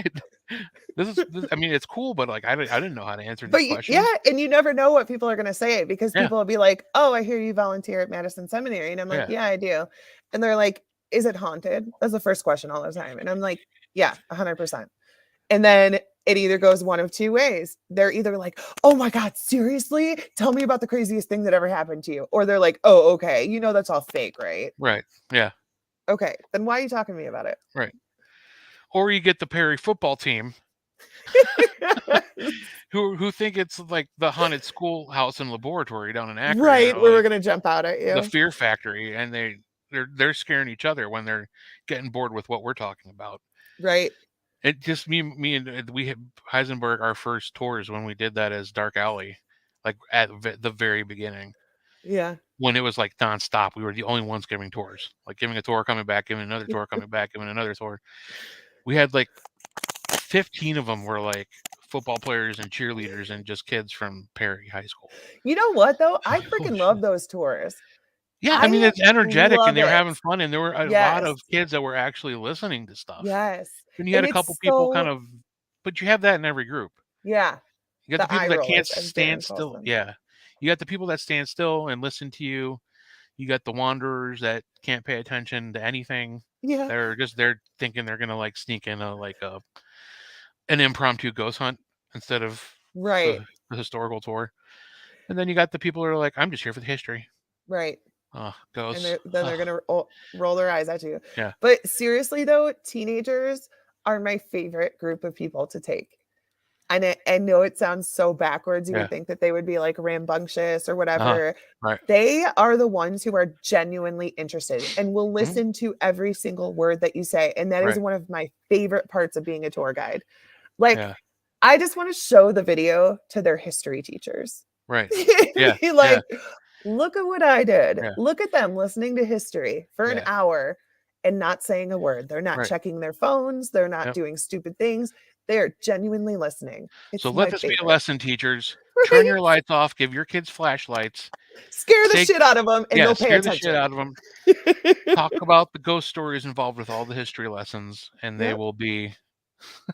I mean, it's cool, but like I didn't know how to answer these Yeah, questions. and you never know what people are going to say because Yeah, people will be like, "Oh, I hear you volunteer at Madison Seminary." And I'm like, yeah, "Yeah, I do." And they're like, "Is it haunted?" That's the first question all the time. And I'm like, "Yeah, 100%." And then it either goes one of two ways. They're either like, "Oh my God, seriously? Tell me about the craziest thing that ever happened to you." Or they're like, "Oh, okay. You know that's all fake, right?" right, yeah, Okay, then why are you talking to me about it? right. Or you get the Perry football team who think it's like the haunted schoolhouse and laboratory down in Akron, Right, where we're like gonna jump out at the you. Fear Factory, and they're scaring each other when they're getting bored with what we're talking about. Right. It just me and we had Heisenberg our first tours when we did that as Dark Alley, like at the very beginning Yeah. when it was like nonstop. We were the only ones giving tours, like giving a tour, coming back, giving another tour, coming back, giving another tour. We had like 15 of them were like football players and cheerleaders and just kids from Perry High School. You know what though? I'm I like, holy freaking love shit. those tours. Yeah, I mean I it's energetic and love they were it. having fun and there were a lot Yes. of kids that were actually listening to stuff. Yes. And you had And a couple it's people kind so of, but you have that in every group. yeah, You got the the eye people that can't rollers as stand Darren calls still. them. Yeah. You got the people that stand still and listen to you. You got the wanderers that can't pay attention to anything. Yeah. They're just they're thinking they're gonna like sneak in an impromptu ghost hunt instead of Right. the historical tour. And then you got the people who are like, I'm just here for the history. Right. Oh, And ghosts. they're Ugh. gonna roll their eyes at you. Yeah. But seriously though, teenagers are my favorite group of people to take. And I know it sounds so backwards. You Yeah. would think that they would be like rambunctious or Uh-huh. whatever. Right. They are the ones who are genuinely interested and will Mhm. listen to every single word that you say. And that is Right. one of my favorite parts of being a tour guide. Like, Yeah. I just want to show the video to their history teachers. Right. Yeah. Be Yeah. like, look at what I did. Yeah. Look at them listening to history for an Yeah. hour and not saying a word. They're not Right. checking their phones. They're not Yep. doing stupid things. They are genuinely listening. So It's let my this be a favorite. lesson, teachers. Turn Right? your lights off. Give your kids flashlights. Scare the Say, shit out of them and yeah, they'll pay scare the shit attention. out of them. Talk about the ghost stories involved with all the history lessons, and they Yep. will be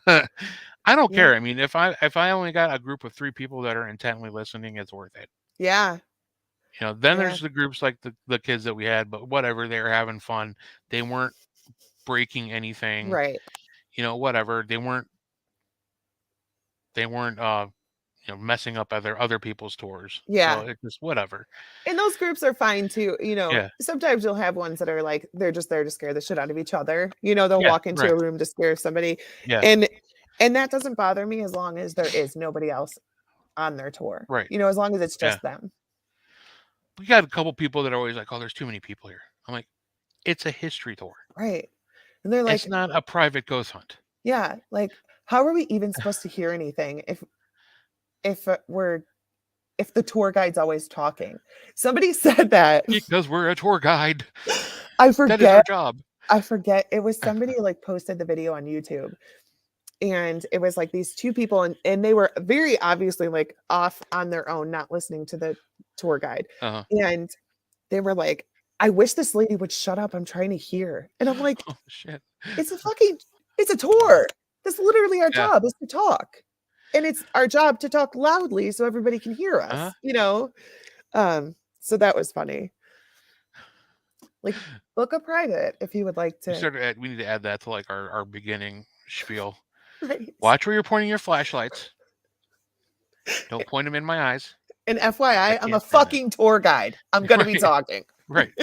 I don't Yeah. care. I mean, if I only got a group of 3 people that are intently listening, it's worth it. Yeah. Then Yeah. there's the groups like the kids that we had, but whatever, they were having fun. They weren't breaking anything, Right. whatever. They weren't messing up other people's tours. So Yeah. it's just whatever. And those groups are fine too. Yeah. Sometimes you'll have ones that are like, they're just there to scare the shit out of each other. They'll Yeah, walk into right. a room to scare somebody. Yeah, And and that doesn't bother me as long as there is nobody else on their tour. right. As long as it's Yeah. just them. We got a couple people that are always like, "Oh, there's too many people here." I'm like, "It's a history tour. Right. And they're It's like, not a private ghost hunt." yeah, like how are we even supposed to hear anything if if the tour guide's always talking? Somebody said that. Because we're a tour guide. I That is our forget. job. I forget. It was somebody like posted the video on YouTube. And it was like these two people, and they were very obviously like off on their own, not listening to the tour guide. Uh-huh. And they were like, I wish this lady would shut up. I'm trying to hear. And I'm like, Oh, shit. it's a tour. That's literally our Yeah. job, is to talk. And it's our job to talk loudly so everybody can hear Uh-huh. us. So that was funny. Like, book a private if you would like to. We need to add that to like our beginning spiel. Right. Watch where you're pointing your flashlights. Don't point them in my eyes. And I FYI, I'm a can't stand that. fucking tour guide. I'm going to be Right. talking. Right.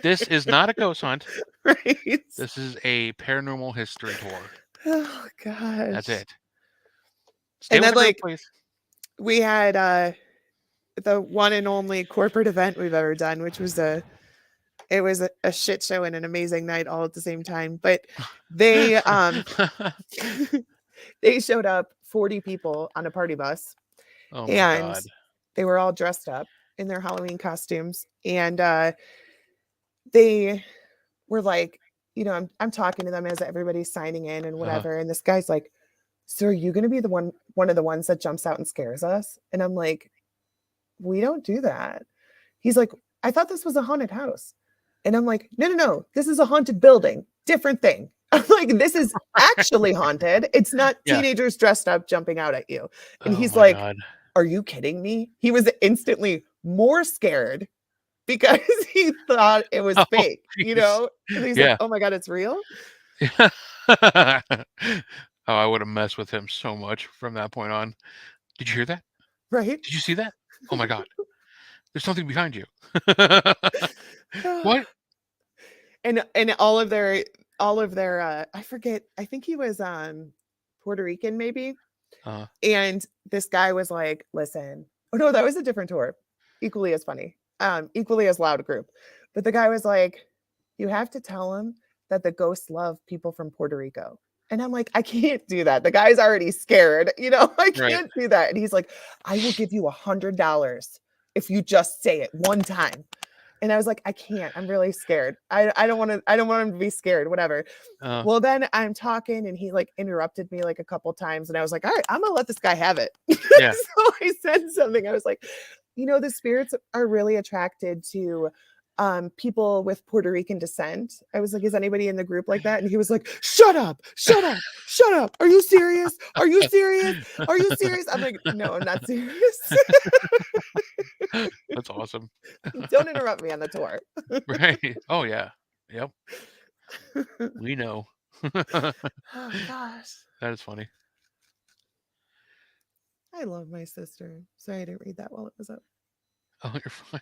This is not a ghost hunt. Right. This is a paranormal history tour. Oh, gosh. That's it. Stay And with then, the group, like, please. we had the one and only corporate event we've ever done, which was a shit show and an amazing night all at the same time. But they they showed up 40 people on a party bus, Oh my and God. they were all dressed up in their Halloween costumes, and they were like, I'm talking to them as everybody's signing in and whatever, and this guy's like, so are you going to be one of the ones that jumps out and scares us? And I'm like, we don't do that. He's like, I thought this was a haunted house. And I'm like, no, this is a haunted building. Different thing. I'm like, this is actually haunted. It's not Yeah. teenagers dressed up jumping out at you. And Oh he's my like, God. are you kidding me? He was instantly more scared because he thought it was Oh, fake, jeez. And he's like, Yeah. oh my God, it's real? Oh, I would have messed with him so much from that point on. Did you hear that? Right? Did you see that? Oh my God. There's something behind you. What? And all of their I forget, I think he was Puerto Rican maybe. And this guy was like, listen, oh no, that was a different tour. Equally as funny. Equally as loud a group. But the guy was like, you have to tell him that the ghosts love people from Puerto Rico. And I'm like, I can't do that. The guy's already scared, I Right. can't do that. And he's like, I will give you $100 if you just say it one time. And I was like, I can't. I'm really scared. I don't want him to be scared, whatever. Well, then I'm talking and he like interrupted me like a couple times. And I was like, all right, I'm going to let this guy have it. Yeah. So I said something. I was like, the spirits are really attracted to people with Puerto Rican descent. I was like, is anybody in the group like that? And he was like, shut up. Are you serious? Are you serious? I'm like, no, I'm not serious. That's awesome. Don't interrupt me on the tour. Right. Oh yeah. Yep. We know. Oh gosh. That is funny. I love my sister. Sorry I didn't read that while it was up. Oh, you're fine.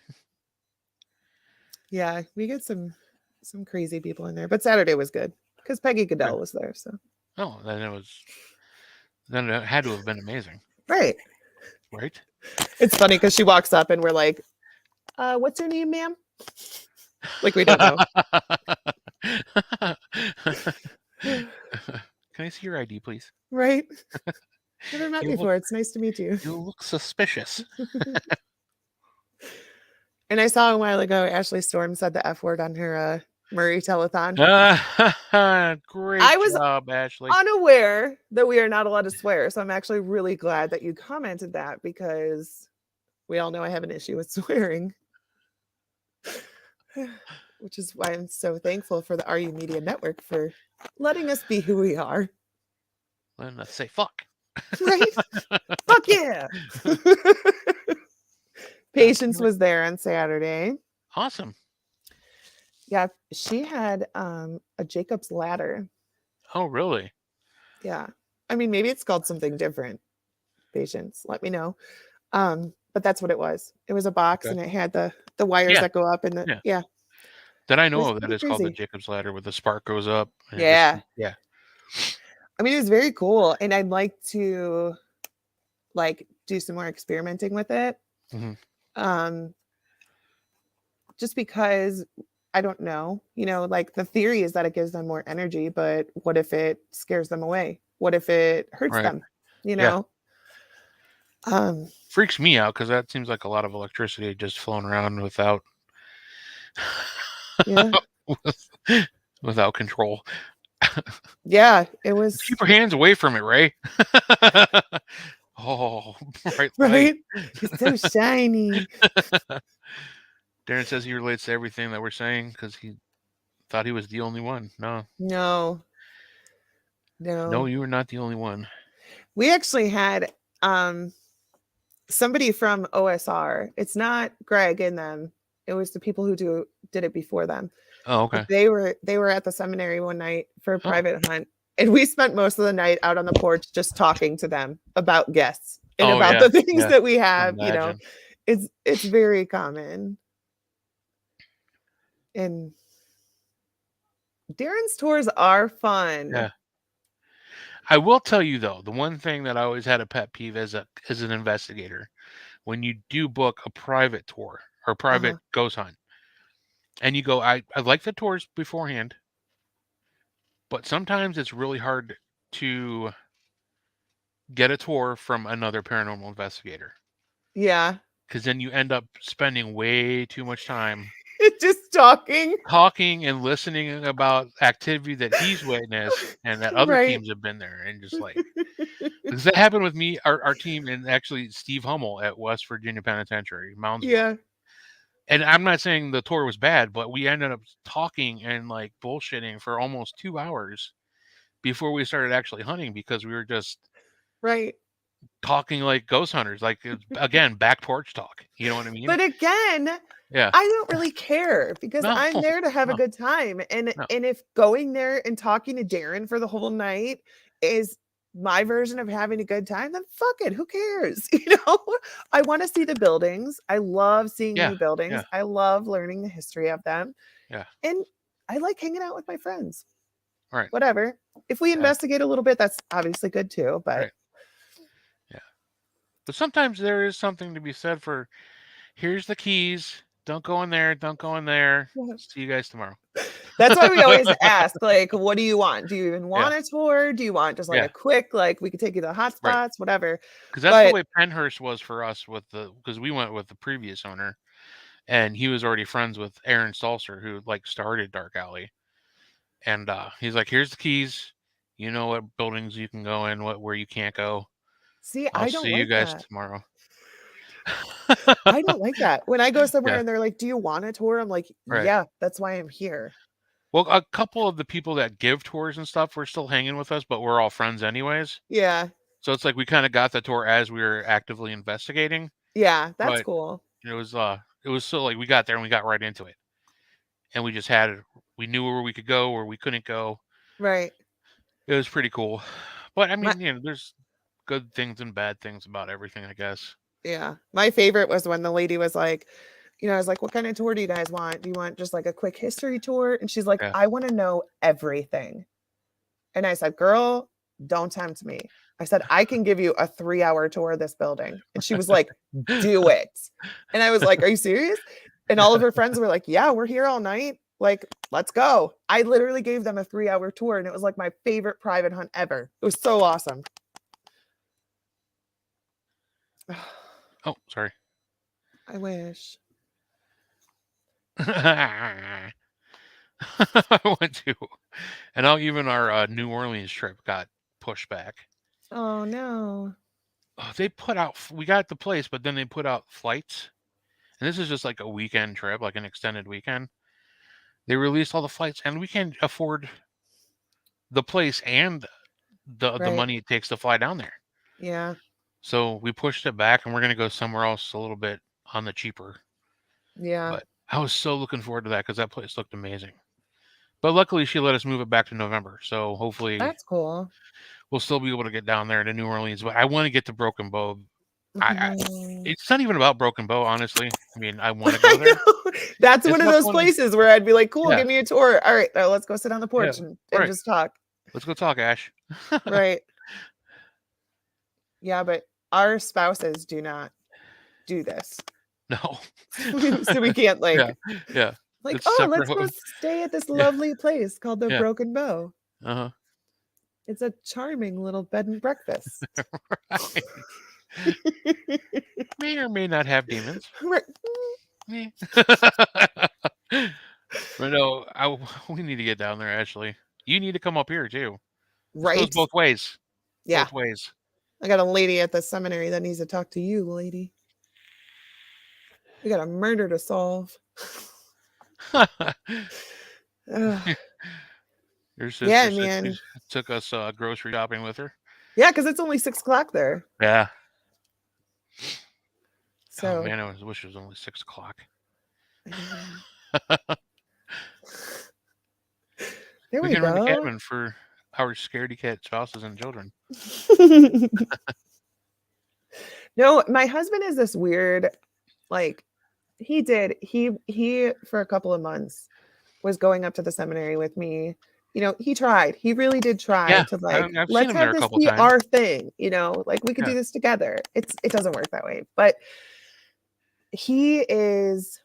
Yeah, we get some crazy people in there, but Saturday was good because Peggy Goodell was there. So Oh, then it had to have been amazing. right. Right? It's funny because she walks up and we're like, what's your name, ma'am? Like we don't know. Can I see your ID, please? Right? Never met You before. It's nice to meet you. You look suspicious. And I saw a while ago, Ashley Storm said the F word on her Murray telethon. Great I was job, Ashley. unaware that we are not allowed to swear. So I'm actually really glad that you commented that because we all know I have an issue with swearing. Which is why I'm so thankful for the RU Media Network for letting us be who we are. Then let's say fuck. Right? Fuck yeah. God Patience damn it. was there on Saturday. Awesome. Yeah, she had a Jacob's ladder. Oh, really? Yeah. I mean, maybe it's called something different. Patience, let me know. But that's what it was. It was a box Okay. and it had the wires Yeah. that go up and the Yeah. yeah, That I it know was of that pretty is called the crazy. Jacob's ladder, where the spark goes up and it just Yeah. yeah. I mean, it was very cool. And I'd like to like do some more experimenting with it. Hmm. Um, just because I don't know, like the theory is that it gives them more energy, but what if it scares them away? What if it hurts Right. them? You Yeah. know? Um, Freaks me out because that seems like a lot of electricity just flowing around without yeah. without control. Yeah, it Just was keep your hands away from it, Ray. Oh, bright light. right. It's so shiny. Darren says he relates to everything that we're saying because he thought he was the only one. No, No, no, no. you were not the only one. We actually had somebody from OSR. It's not Greg and them. It was the people who did it before them. Oh, But okay. they were at the seminary one night for a Oh, private hunt. And we spent most of the night out on the porch just talking to them about guests and oh about yeah, the things yeah. that we I have, imagine. It's very common. And Darren's tours are fun. Yeah. I will tell you though, the one thing that I always had a pet peeve as an investigator, when you do book a private tour or private Uh-huh. ghost hunt, and you go, I like the tours beforehand, but sometimes it's really hard to get a tour from another paranormal investigator Yeah. because then you end up spending way too much time Just talking. talking and listening about activity that he's witnessed and that other Right. teams have been there, and just like, because that happened with me, our team, and actually Steve Hummel at West Virginia Penitentiary, Moundsville. Yeah. And I'm not saying the tour was bad, but we ended up talking and like bullshitting for almost 2 hours before we started actually hunting because we were just Right. talking like ghost hunters, like again, back porch talk. You know what I mean? But again, Yeah. I don't really care because No, I'm there to have a no, good time. And no. and if going there and talking to Darren for the whole night is my version of having a good time, then fuck it. Who cares? I want to see the buildings. I love seeing Yeah, new buildings. yeah, I love learning the history of them. yeah. And I like hanging out with my friends. Right. Whatever. If we Yeah, investigate a little bit, that's obviously good too. But right. Yeah. But sometimes there is something to be said for, here's the keys. Don't go in there. Don't go in there. See you guys tomorrow. that's why we always ask, like, what do you want? Do you even Yeah, want a tour? Do you want just like yeah. a quick, like we could take you to the hot Right. spots, whatever. Because that's the But way Penhurst was for us because we went with the previous owner, and he was already friends with Aaron Stalser, who like started Dark Alley. And he's like, here's the keys. You know what buildings you can go in, where you can't go. see, I'll I don't see you like guys that. tomorrow. I don't like that. When I go somewhere Yeah, and they're like, "Do you want a tour?" I'm like, right. "Yeah, that's why I'm here." Well, a couple of the people that give tours and stuff were still hanging with us, but we're all friends anyways. Yeah. So it's like we kind of got the tour as we were actively investigating, Yeah, that's but cool. it was so like we got there and we got right into it, and we knew where we could go, where we couldn't go. Right. It was pretty cool, but I My mean, there's good things and bad things about everything, I guess. yeah. My favorite was when the lady was like, I was like, "What kind of tour do you guys want? Do you want just like a quick history tour?" And she's like, Yeah. "I want to know everything." And I said, "Girl, don't tempt me." I said, "I can give you a 3-hour tour of this building." And she was like, "Do it." And I was like, "Are you serious?" And all of her friends were like, "Yeah, we're here all night. Like, let's go." I literally gave them a 3-hour tour and it was like my favorite private hunt ever. It was so awesome. Oh, sorry. I wish. I went to, and now even our New Orleans trip got pushed back. Oh no. They put out, we got the place, but then they put out flights, and this is just like a weekend trip, like an extended weekend. They released all the flights, and we can't afford the place and the Right. money it takes to fly down there. Yeah. So we pushed it back, and we're gonna go somewhere else a little bit on the cheaper. Yeah. But I was so looking forward to that because that place looked amazing. But luckily, she let us move it back to November, so hopefully That's cool. we'll still be able to get down there to New Orleans. But I want to get to Broken Bow. I Mhm. it's not even about Broken Bow, honestly. I mean, I want to go I there. know. That's It's one of about those going to, places where I'd be like, cool, yeah, give me a tour. All right, now let's go sit on the yeah, porch and right. just talk. Let's go talk, Ash. Right. Yeah, but our spouses do not do this. No. So we can't Yeah, yeah. like, It's oh, separate. let's go stay at this Yeah, lovely place called the yeah. Broken Bow. Uh It's a charming little bed and breakfast. huh. May or may not have demons. Right. Meh. But no, we need to get down there. Actually, you need to come up here too. This goes Right? both ways. Yeah. Both ways. I got a lady at the seminary that needs to talk to you, lady. We got a murder to solve. Ugh. Your Yeah, sister said she man. took us grocery shopping with her. Yeah, because it's only 6 o'clock there. Yeah. Oh So man, I wish it was only 6 o'clock. I know. There We we can rent a go. cabin for our scaredy cat spouses and children. No, my husband is this weird, like he for a couple of months was going up to the seminary with me. He tried. He really did try Yeah, to like, I've seen let's him there have a this couple be times. our thing, like we could do Yeah. this together. It doesn't work that way. But he is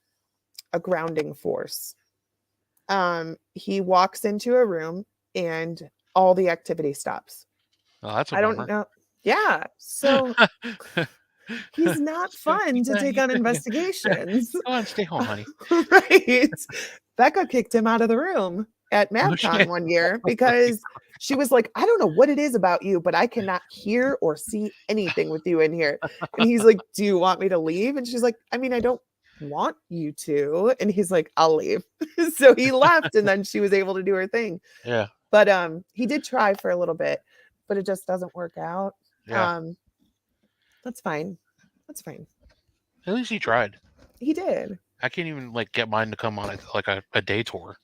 a grounding force. He walks into a room and all the activity stops. Oh, that's a I don't bummer. know. Yeah. So he's not fun to take on Yeah. investigations. Go on, stay home, honey. Right. Becca kicked him out of the room at No MavCon shit. one year because she was like, I don't know what it is about you, but I cannot hear or see anything with you in here. And he's like, do you want me to leave? And she's like, I mean, I don't want you to. And he's like, I'll leave. So he left and then she was able to do her thing. Yeah, But he did try for a little bit, but it just doesn't work out. yeah. That's fine. That's fine. At least he tried. He did. I can't even like get mine to come on a day tour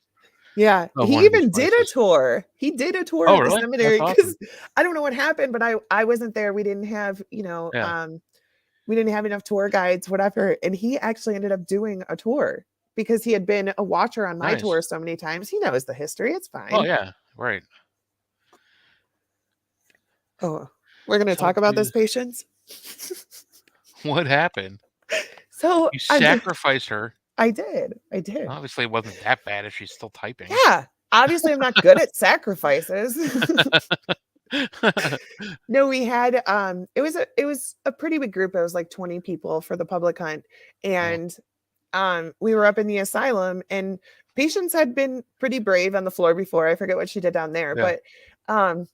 Yeah, of he one of these even did a places. tour. He did a tour Oh, at the really? That's seminary awesome. because I don't know what happened, but I wasn't there. We didn't have, Yeah, we didn't have enough tour guides, whatever. And he actually ended up doing a tour because he had been a watcher on my nice. tour so many times. He knows the history. It's Oh, fine. yeah, right. Oh, we're gonna So, talk about this patience. what happened? So You sacrificed her. I did. I did. Obviously, it wasn't that bad if she's still typing. Yeah. Obviously, I'm not good at sacrifices. No, we had it was a pretty big group. It was like 20 people for the public hunt. Oh, And we were up in the asylum and patients had been pretty brave on the floor before. I forget what she did down there, yeah, but um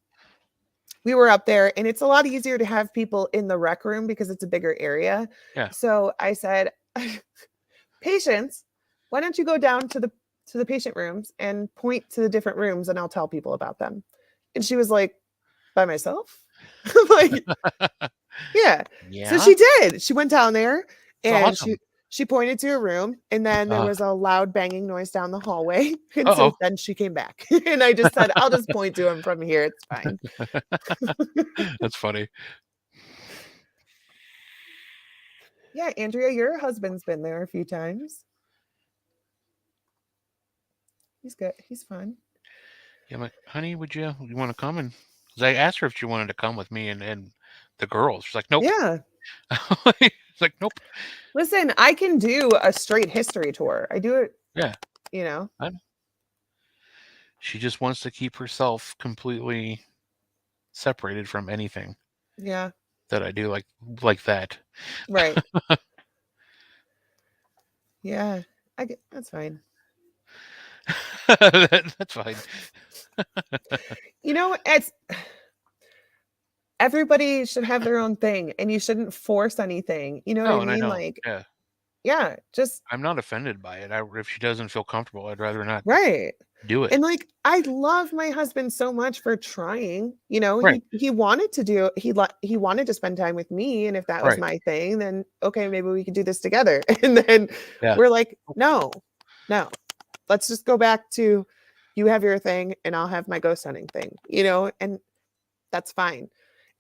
we were up there and it's a lot easier to have people in the rec room because it's a bigger area. yeah. So I said, patients, why don't you go down to the patient rooms and point to the different rooms and I'll tell people about them. And she was like, by myself? I'm like, yeah. So Yeah, she did. She went down there it's and awesome. she pointed to a room and then there Uh, was a loud banging noise down the hallway. And so oh, then she came back. And I just said, I'll just point to him from here. It's fine. that's funny. Yeah, Andrea, your husband's been there a few times. He's good. He's fun. Yeah, I'm like, honey, would you want to come? And 'cause I asked her if she wanted to come with me and the girls. She's like, nope. Yeah. It's like, nope. Listen, I can do a straight history tour. I do it, Yeah, you know. she just wants to keep herself completely separated from anything Yeah. that I do like that. Right. Yeah. That's fine. That's fine. It's everybody should have their own thing and you shouldn't force anything. You know what I No, and I mean? know. Like, Yeah, yeah, just I'm not offended by it. If she doesn't feel comfortable, I'd rather not right. Do it. And like I love my husband so much for trying. You know, Right. he wanted to do he wanted to spend time with me, and if that was Right. my thing, then okay, maybe we could do this together. And then Yeah. we're like, no, no, let's just go back to you have your thing and I'll have my ghost hunting thing. You know, and that's fine.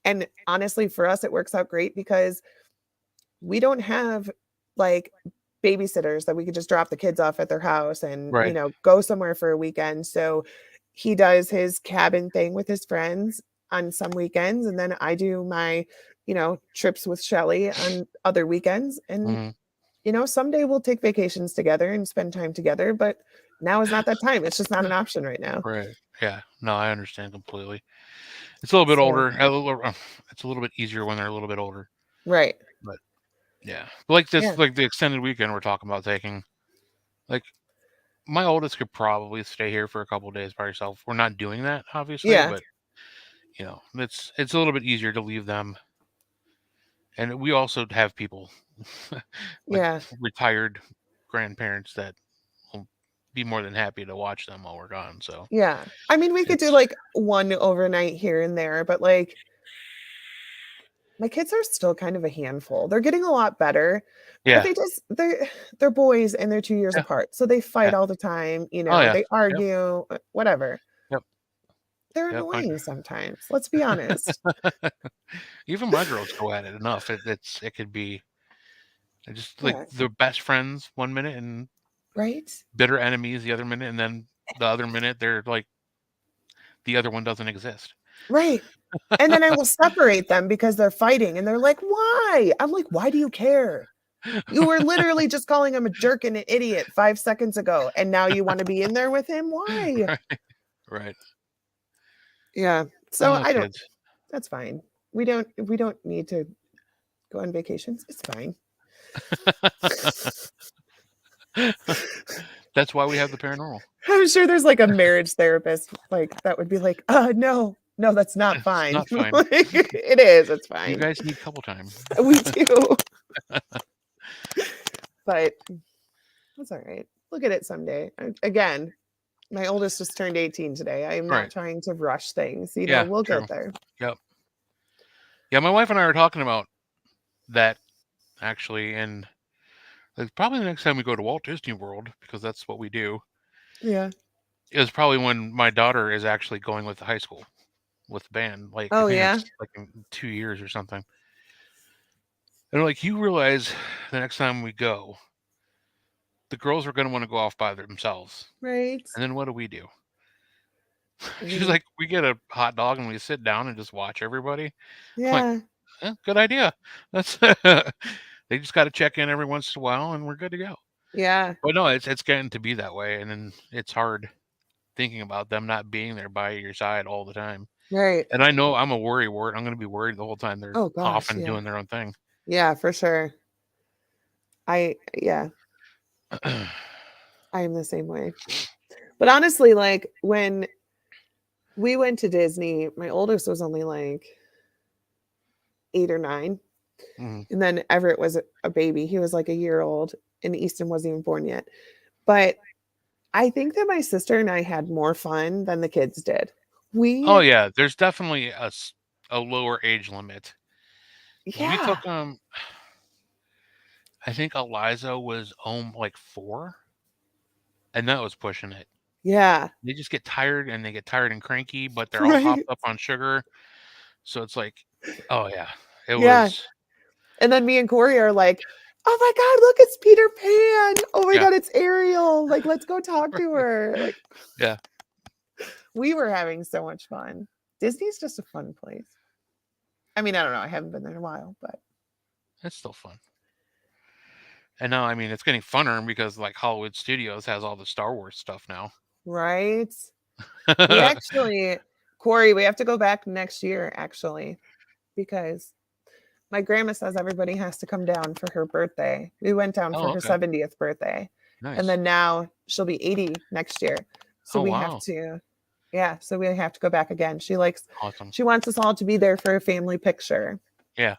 And honestly, for us, it works out great because we don't have like babysitters that we could just drop the kids off at their house and, you Right. know, go somewhere for a weekend. So he does his cabin thing with his friends on some weekends. And then I do my, you know, trips with Shelly on other weekends. And, Hmm. you know, someday we'll take vacations together and spend time together. But now is not that time. It's just not an option right now. Right. Yeah. No, I understand completely. It's a little bit So, older. It's a little bit easier when they're a little bit older. right. But yeah, like Yeah. this, like the extended weekend we're talking about taking. Like my oldest could probably stay here for a couple days by herself. We're not doing that, obviously, Yeah. but it's a little bit easier to leave them. And we also have people like Yeah. retired grandparents that will be more than happy to watch them while we're gone. So Yeah. I mean, we could do it's like one overnight here and there, but like my kids are still kind of a handful. They're getting a lot better, but yeah, they're boys and they're 2 years yeah, apart. So they yeah. fight all the time, you Oh know, yeah, they yep, argue, whatever. yep, They're yep. annoying sometimes. Let's be honest. Even my girls go at it enough. It could be just like Yeah. they're best friends one minute and Right? bitter enemies the other minute, and then the other minute they're like the other one doesn't exist. Right. And then I will separate them because they're fighting and they're like, "Why?" I'm like, "Why do you care? You were literally just calling him a jerk and an idiot 5 seconds ago, and now you wanna be in there with him? Why?" Right, right. Yeah. So Oh, I don't kids. that's fine. We don't need to go on vacations. It's fine. That's why we have the paranormal. I'm sure there's like a marriage therapist like that would be like, no, no, that's not It's fine." not fine. Like, it is, it's You fine. guys need couple time. We do. But that's all right. Look at it someday. Again, my oldest just turned 18 today. I am not Right. trying to rush things. You know, Yeah, we'll true. get there. Yep. Yeah, my wife and I were talking about that actually, and like, probably the next time we go to Walt Disney World, because that's what we do, Yeah. is probably when my daughter is actually going with the high school with the band. Like I Oh, think yeah? it's like in 2 years or something. And like you realize the next time we go, the girls are going to want to go off by themselves. Right. And then what do we do? She's Mhm. like, we get a hot dog and we sit down and just watch everybody. I'm like, Yeah. good idea. That's they just got to check in every once in a while and we're good to go. Yeah. But no, it's getting to be that way, and then it's hard thinking about them not being there by your side all the time. Right. And I know I'm a worry wart. I'm going to be worried the whole time they're Oh off gosh, and yeah. doing their own thing. Yeah, for sure. Yeah, I am the same way. But honestly, like when we went to Disney, my oldest was only like 8 or 9. Mhm. And then Everett was a baby. He was like a year old and Easton wasn't even born yet. But I think that my sister and I had more fun than the kids did. Oh We yeah, there's definitely a lower age limit. We Yeah. took I think Eliza was like 4, and that was pushing it. Yeah. They just get tired and they get tired and cranky, but they're all hopped Right. up on sugar. So it's like, oh yeah, it Yeah. was And then me and Corey are like, "Oh my god, look, it's Peter Pan. Oh my yeah, god, it's Ariel. Like, let's go talk to her." Like, yeah. we were having so much fun. Disney's just a fun place. I mean, I don't know. I haven't been there in a while, but It's still fun. And now, I mean, it's getting funner because like Hollywood Studios has all the Star Wars stuff now. right? We actually, Corey, we have to go back next year, actually, because my grandma says everybody has to come down for her birthday. We went down for Oh, her okay. 70th birthday. And Nice. then now she'll be 80 next year. So Oh, we have wow. to, yeah, so we have to go back again. Awesome. She wants us all to be there for a family picture. Yeah.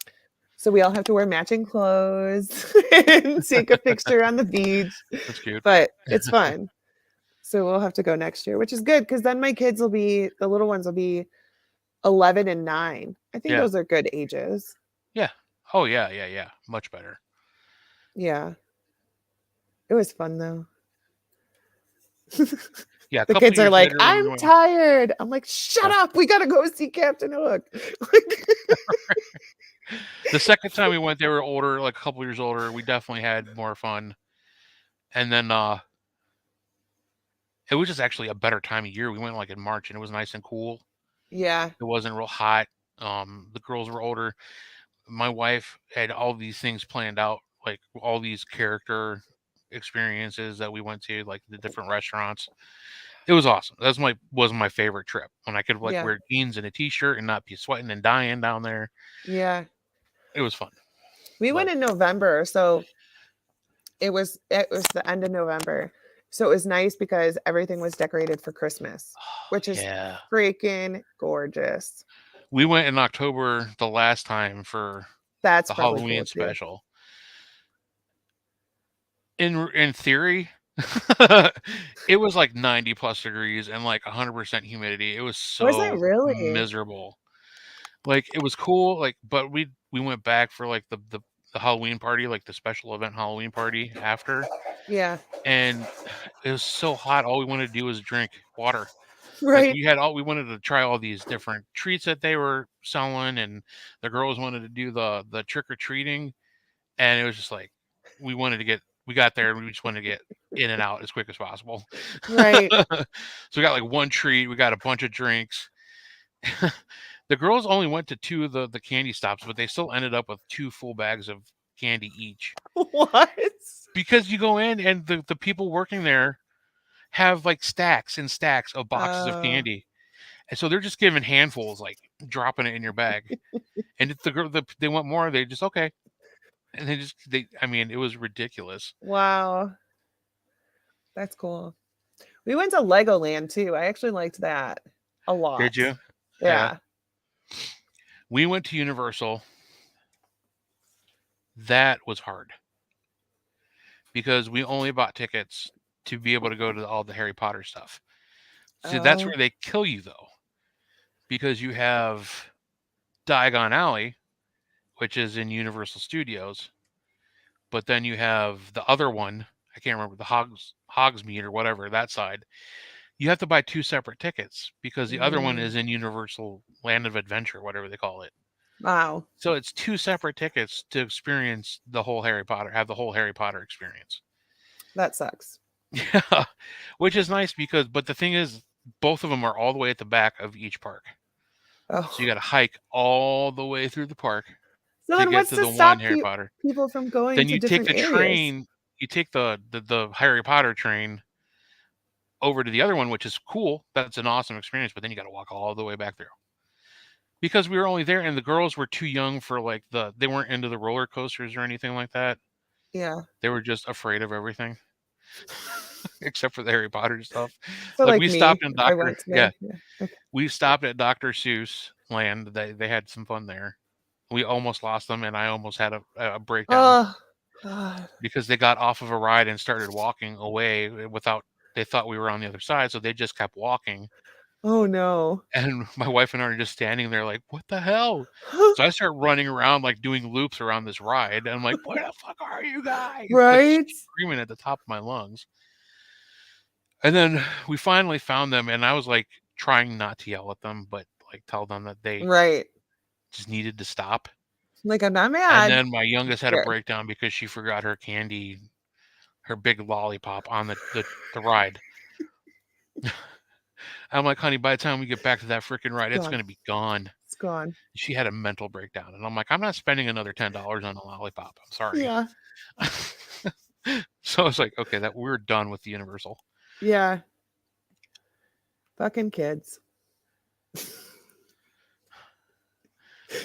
So we all have to wear matching clothes and take a picture on the beach. That's cute. But it's fun. So we'll have to go next year, which is good because then my kids will be the little ones will be 11 and 9. I think Yeah. those are good ages. Yeah. Oh yeah, yeah, yeah. Much better. Yeah. It was fun though. Yeah, a The couple kids are years like, later when "I'm we went. tired." I'm like, "Shut Yeah. up. We got to go see Captain Hook." Like, The second time we went, they were older, like a couple years older. We definitely had more fun. And then it was just actually a better time of year. We went like in March and it was nice and cool. yeah. It wasn't real hot. The girls were older. My wife had all these things planned out, like all these character experiences that we went to, like the different restaurants. It was awesome. That's my favorite trip when I could like Yeah. wear jeans and a t-shirt and not be sweating and dying down there. Yeah. It was fun. We went But in November, so it was the end of November. So it was nice because everything was decorated for Christmas, which is yeah, freaking gorgeous. we went in October the last time for That's the probably Halloween cool too. special. In theory, it was like 90 plus degrees and like 100% humidity. It was Was it so really? miserable. Like it was cool, like but we went back for like the Halloween party, like the special event Halloween party after, Yeah. and it was so hot. All we wanted to do was drink water. Like Right. we wanted to try all these different treats that they were selling, and the girls wanted to do the trick or treating, and it was just like we got there and we just wanted to get in and out as quick as possible. Right. So we got like one treat, we got a bunch of drinks. The girls only went to two of the candy stops, but they still ended up with two full bags of candy each. What? Because you go in and the people working there have like stacks and stacks of boxes of Oh, candy. And so they're just giving handfuls, like dropping it in your bag. And if they want more, they just okay. And I mean, it was ridiculous. wow. That's cool. We went to Legoland too. I actually liked that a Did lot. you? Yeah. Yeah. We went to Universal. That was hard because we only bought tickets to be able to go to all the Harry Potter stuff. So that's Oh, where they kill you though, because you have Diagon Alley, which is in Universal Studios, but then you have the other one. I can't remember the Hogsmeade or whatever that side. You have to buy two separate tickets because the other one mm, is in Universal Land of Adventure, whatever they call it. wow. So it's two separate tickets to experience the whole Harry Potter, have the whole Harry Potter experience. That sucks. Yeah, which is nice but the thing is, both of them are all the way at the back of each park. So you Oh. got to hike all the way through the park So to then get what's to to the one stop Harry Potter. people from going Then to you take different the areas? train, you take the Harry Potter train over to the other one, which is cool. That's an awesome experience, but then you got to walk all the way back through. Because we were only there and the girls were too young for like they weren't into the roller coasters or anything like that. Yeah. They were just afraid of everything except for the Harry Potter stuff. So Like like we me, stopped in if I went Yeah, there. Yeah. Okay. we stopped at Dr. Seuss Land. They had some fun there. We almost lost them and I almost had a breakdown Oh God. because they got off of a ride and started walking away without they thought we were on the other side, so they just kept walking. Oh no. And my wife and I are just standing there like, "What the hell?" So I start running around like doing loops around this ride. And I'm like, "Where the fuck are you guys?" Like Right? screaming at the top of my lungs. And then we finally found them and I was like trying not to yell at them, but like tell them that they Right. just needed to stop. Like I'm not And mad. then my I'm youngest had a scared. breakdown because she forgot her candy, her big lollipop on the ride. I'm like, honey, by the time we get back to that freaking ride, it's Gone. gonna be gone. It's gone. She had a mental breakdown, and I'm like, I'm not spending another $10 on a lollipop. I'm sorry. Yeah. So I was like, okay, that we're done with the Universal. Yeah. Fucking kids.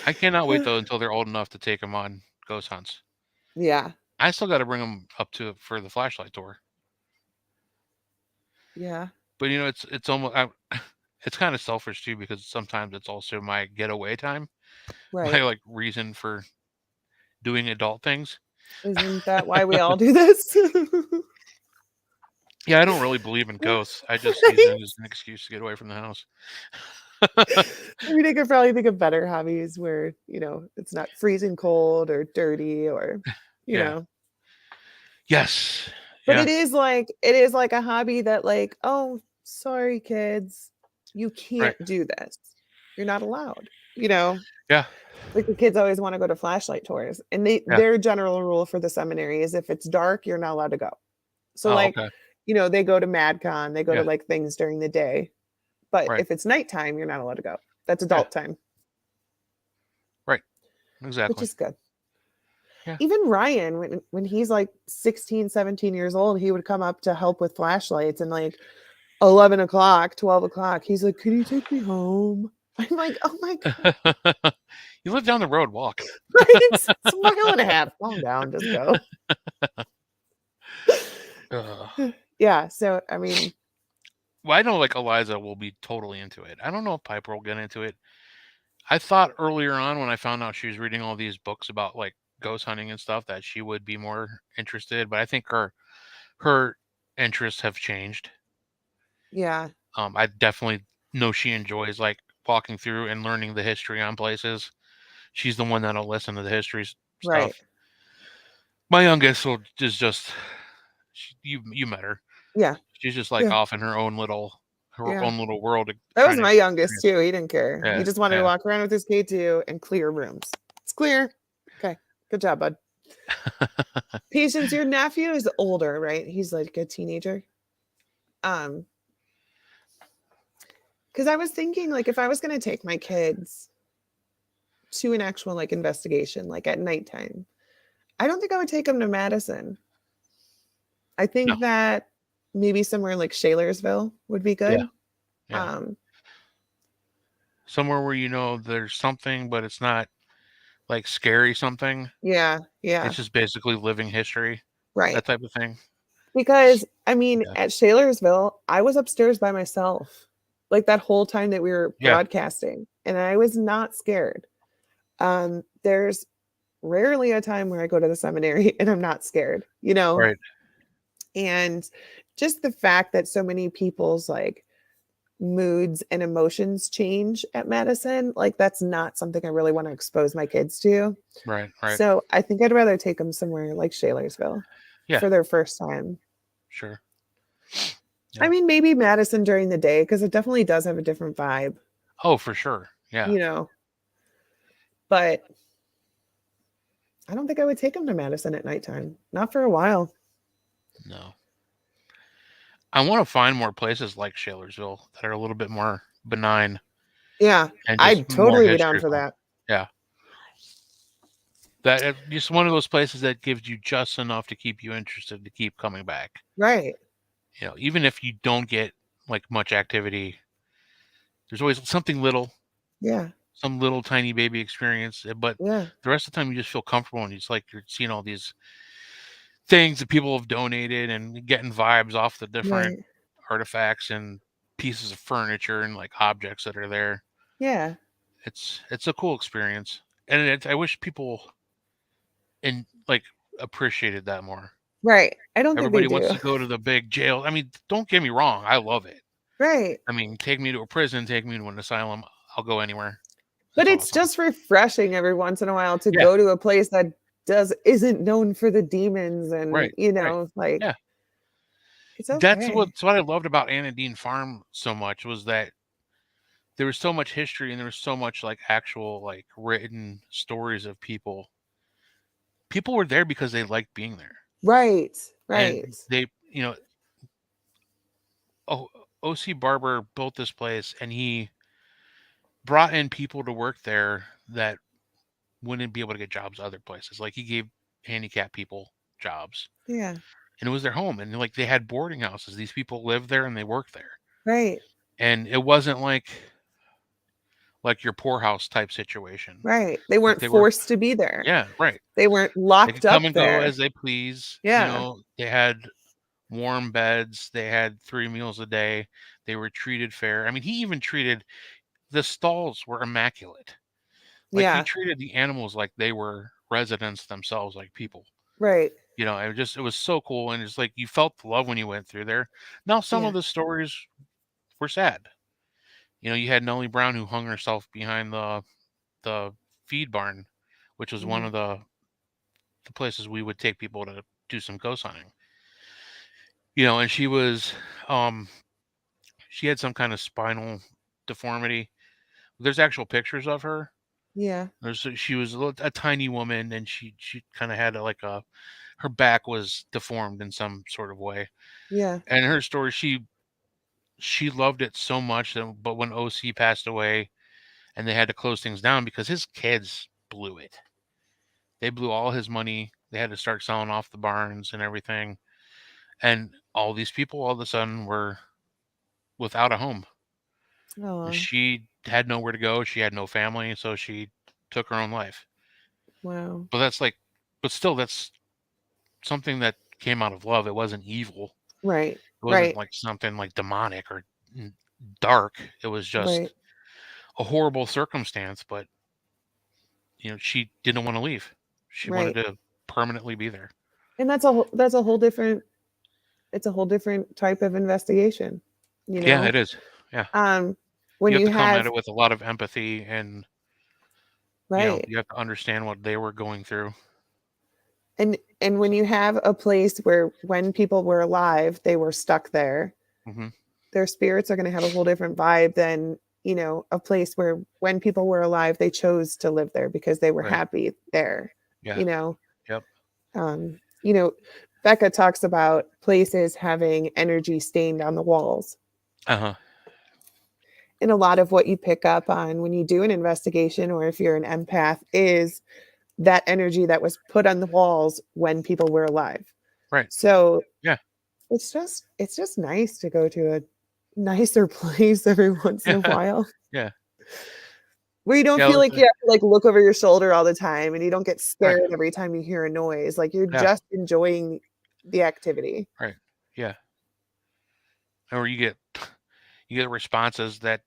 I cannot wait though until they're old enough to take them on ghost hunts. Yeah. I still got to bring them up to for the flashlight tour, Yeah. but it's almost it's kind of selfish too because sometimes it's also my getaway time, my Right. like reason for doing adult things. Isn't that why we all do this? Yeah, I don't really believe in ghosts. I just use it as an excuse to get away from the house. I mean, I could probably think of better hobbies where, it's not freezing cold or dirty or, you Yeah. know. Yes. But Yeah. it is like a hobby that like, oh, sorry kids, you Right. can't do this. You're not allowed. You know, Yeah. like the kids always want to go to flashlight tours and Yeah. their general rule for the seminary is if it's dark, you're not allowed to go. So Oh, like, okay. they go to MadCon, they go to Yeah. like things during the day. But Right. if it's nighttime, you're not allowed to go. That's Yeah. adult time, Right. which Exactly. is good. Yeah. Even Ryan, when he's like 16, 17 years old, he would come up to help with flashlights and like 11 o'clock, 12 o'clock. He's like, can you take me home? I'm like, oh my God. You live down the road. Walk. Right? It's a mile and a half. Calm down. Just go. Ugh. Yeah. So, I mean, Well, I know like Eliza will be totally into it. I don't know if Piper will get into it. I thought earlier on when I found out she was reading all these books about like ghost hunting and stuff that she would be more interested, but I think her interests have changed. yeah. I definitely know she enjoys like walking through and learning the history on places. She's the one that'll listen to the history Right. stuff. My youngest is just you met her. Yeah. She's just like Yeah. off in her Yeah. own little world That was trying to my youngest experience. too. He didn't care. He Yeah, just wanted to yeah. walk around with his K2 and clear rooms. It's clear. Okay. Good job, bud. Patience, your nephew is older, right? He's like a teenager. Um, because I was thinking like if I was gonna take my kids to an actual like investigation, like at nighttime, I don't think I would take them to Madison. I No, think that maybe somewhere like Shalersville would be yeah, good. yeah. Um, Somewhere where you know there's something, but it's not like scary something. yeah, It's yeah, just basically living history, right. that type of thing. Because I mean, Yeah, at Shalersville, I was upstairs by myself, like that whole time that we were yeah, broadcasting, and I was not scared. There's rarely a time where I go to the seminary and I'm not scared, right, and just the fact that so many people's like moods and emotions change at Madison, like that's not something I really want to expose my kids to. right, right. So I think I'd rather take them somewhere like Shalersville Yeah, for their first time. sure. I Yeah. mean, maybe Madison during the day because it definitely does have a different vibe, Oh, for sure. Yeah. you know. But I don't think I would take them to Madison at nighttime. Not for a while. No. I want to find more places like Shalersville that are a little bit more benign Yeah, and just I'd more totally be down for historyful. that. Yeah. That just one of those places that gives you just enough to keep you interested to keep coming back. Right. Even if you don't get like much activity, there's always something little, Yeah. some little tiny baby experience. But Yeah. the rest of the time, you just feel comfortable and it's like you're seeing all these things that people have donated and getting vibes off the different Right. artifacts and pieces of furniture and like objects that are there. Yeah. It's a cool experience, and I wish people and like appreciated that more. Right. I don't think they Everybody wants do. to go to the big jail. I mean, don't get me wrong, I love it. Right. I mean, take me to a prison, take me to an asylum. I'll go anywhere. But It's it's awesome. just refreshing every once in a while to Yeah. go to a place that isn't known for the demons and, Right. Right. like Yeah. it's That's okay. what I loved about Anna Dean Farm so much was that there was so much history and there was so much like actual like written stories of people. People were there because they liked being there, Right. and Right. they, oh, OC Barber built this place, and he brought in people to work there that wouldn't be able to get jobs other places. Like he gave handicapped people jobs, Yeah. and it was their home. And like they had boarding houses. These people lived there and they worked there. Right. And it wasn't like your poorhouse type situation. Right. They Like weren't they were, forced to be there. yeah, right. They weren't They locked could come up and go there. as they please. Yeah. They had warm beds. They had 3 meals a day. They were treated fair. I mean, he even treated the stalls were immaculate. Like he Yeah. treated the animals like they were residents themselves, like people. Right. It was so cool, and it's like you felt the love when you went through there. Now some of Yeah. the stories were sad. You had Nellie Brown who hung herself behind the feed barn, which was one Mhm. of the places we would take people to do some ghost hunting. And um she had some kind of spinal deformity. There's actual pictures of her. Yeah. She was a tiny woman, and she kind of had her back was deformed in some sort of way. Yeah. And her story, she loved it so much that, but when OC passed away, and they had to close things down because his kids blew it. They blew all his money. They had to start selling off the barns and everything. And all these people all of a sudden were without a home. And Oh, she had nowhere to go. She had no family, so she took her own life. wow. But but still, that's something that came out of love. It wasn't evil. Right. It wasn't Right. like something like demonic or dark. It was Right. just a horrible circumstance. But she didn't want to leave. She wanted Right. to permanently be there. And that's a whole different it's a whole different type of investigation, you Yeah, know? it is. Yeah, Um when you have you to come at have it with a lot of empathy, and right. you have to understand what they were going through. And when So, you have a place where when people were alive, they were stuck there, hmm their spirits are going to have a whole different vibe than, a place where when people were alive, they chose to live there because they were right. happy there, Yeah. you know? Yep. Um, you know, Becca talks about places having energy stained on the walls. Uh huh. And a lot of what you pick up on when you do an investigation, or if you're an empath, is that energy that was put on the walls when people were alive. Right. So Yeah. it's just nice to go to a nicer place every once in a Yeah. while Yeah. where you don't Yeah. feel like you have to like look over your shoulder all the time and you don't get Right. scared every time you hear a noise. Like you're Yeah. just enjoying the activity. Right. Yeah. Or you get responses that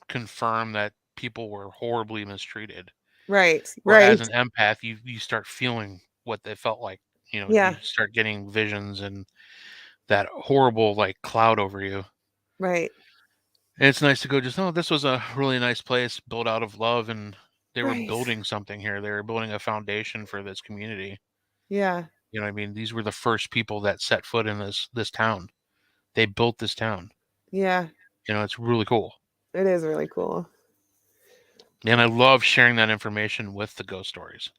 confirm that people were horribly mistreated. Right. Or as Right. an empath, you start feeling what they felt like. Yeah. You start getting visions and that horrible like cloud over you. Right. And it's nice to go just, oh, this was a really nice place built out of love, and they were Right. building something here. They were building a foundation for this community. Yeah. What I mean? These were the first people that set foot in this town. They built this town. Yeah. It's really cool. It is really cool. And I love sharing that information with the ghost stories.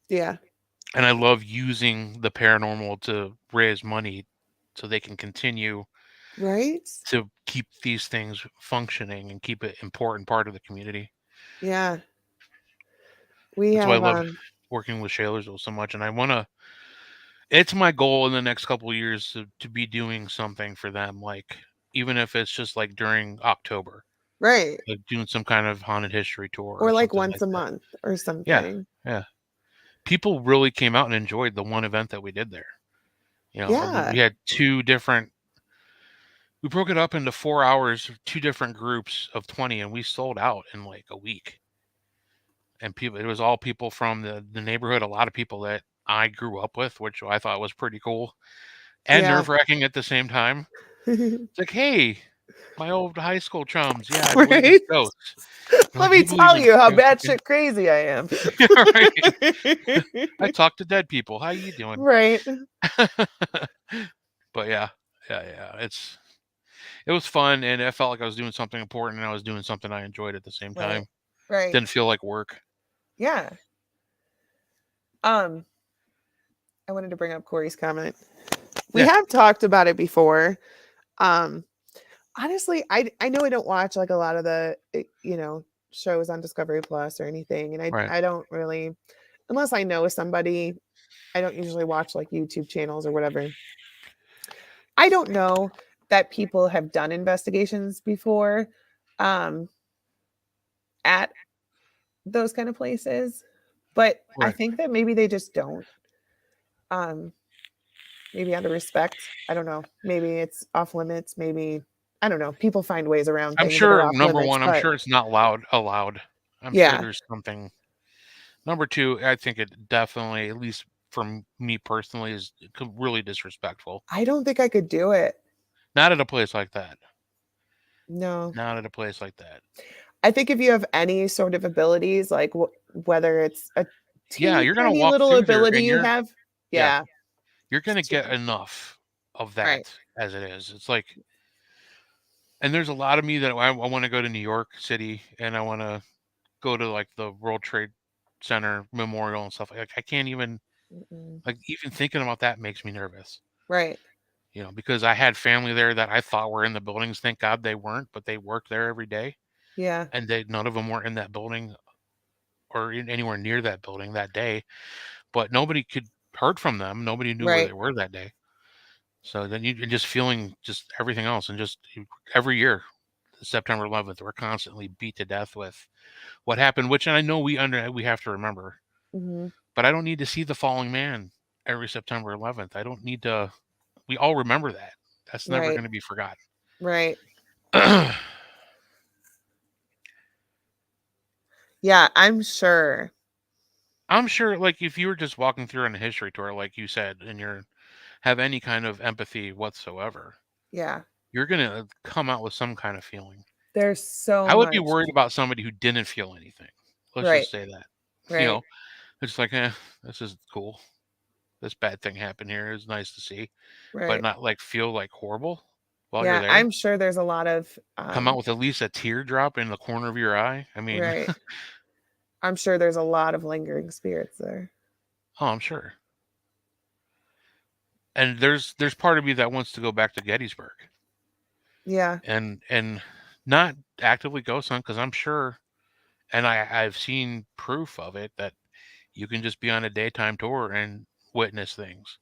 Yeah. And I love using the paranormal to raise money so they can continue Right? to keep these things functioning and keep it important part of the community. Yeah. We That's why I have love working with Shalersville so much. And it's my goal in the next couple of years to be doing something for them, like even if it's just like during October, right. like doing some kind of haunted history tour Or or like something once like a that. month or Yeah, something. yeah. People really came out and enjoyed the one event that we did there. We Yeah. had two different. We broke it up into 4 hours, two different groups of 20, and we sold out in like a week. And it was all people from the neighborhood. A lot of people that I grew up with, which I thought was pretty cool and Yeah. nerve wracking at the same time. It's like, hey, my old high school chums. Yeah, I believe in right? ghosts. They're Let like, me you believe tell in you how fucking batshit crazy I am. yeah, right. I talk to dead people. How you doing? right. But yeah, yeah, yeah. It was fun, and I felt like I was doing something important, and I was doing something I enjoyed at the same Right. time. Right. Didn't feel like work. Yeah. Um, I wanted to bring up Corey's comment. We Yeah, have talked about it before. Um, honestly, I know I don't watch like a lot of the shows on Discovery Plus or anything, and I right. I don't really, unless I know somebody, I don't usually watch like YouTube channels or whatever. I don't know that people have done investigations before um, at those kind of places, but I Right. think that maybe they just don't. Um, maybe out of respect. I don't know. Maybe it's off limits. Maybe I don't know. People find ways around I'm things that are sure, off number limits, one, I'm but sure it's not allowed. I'm sure yeah, there's something. Number two, I think it definitely, at least me personally is really disrespectful. I don't think I could do it. Not at a place like that. No. Not at a place like that. I think if you have any sort of abilities, like whether it's a Yeah, teeny you're gonna tiny walk little through there ability and you have, yeah, yeah, you're it's gonna too get much. enough of Right. that as it is. It's like, and there's a lot of me that I want to go to New York City and I want to go to like the World Trade Center Memorial and stuff. Like I can't even Mm-mm. like even thinking about that makes me nervous. Right. Because I had family there that I thought were in the buildings. Thank God they weren't, but they worked there every day, Yeah. and none of them were in that building or anywhere near that building that day. But nobody could heard from them. Nobody knew where they Right. were that day. So then you're just feeling just everything else, and just every year, September 11th, we're constantly beat to death with what happened. Which I know we have to remember, Hmm. but I don't need to see the falling man every September 11th. I don't need to. We all remember that. That's never Right. going to be forgotten. Right. Yeah, I'm sure. I'm sure, like, if you were just walking through on a history tour, like you said, and you're have any kind of empathy whatsoever, Yeah. you're gonna come out with some kind of feeling. There's so I would be much. worried about somebody who didn't feel anything. Let's Right. just say that. You Right. know, it's like, this is cool. This bad thing happened here. It's nice to see, but Right. not like feel like horrible while you're Yeah, there. I'm sure there's a lot of Come out with at least a teardrop in the corner of your eye. I mean, right. I'm sure there's a lot of lingering spirits there. oh, I'm sure. And there's part of me that wants to go back to Gettysburg Yeah. and not actively ghost hunt because I'm sure, and I've seen proof of it that you can just be on a daytime tour and witness things.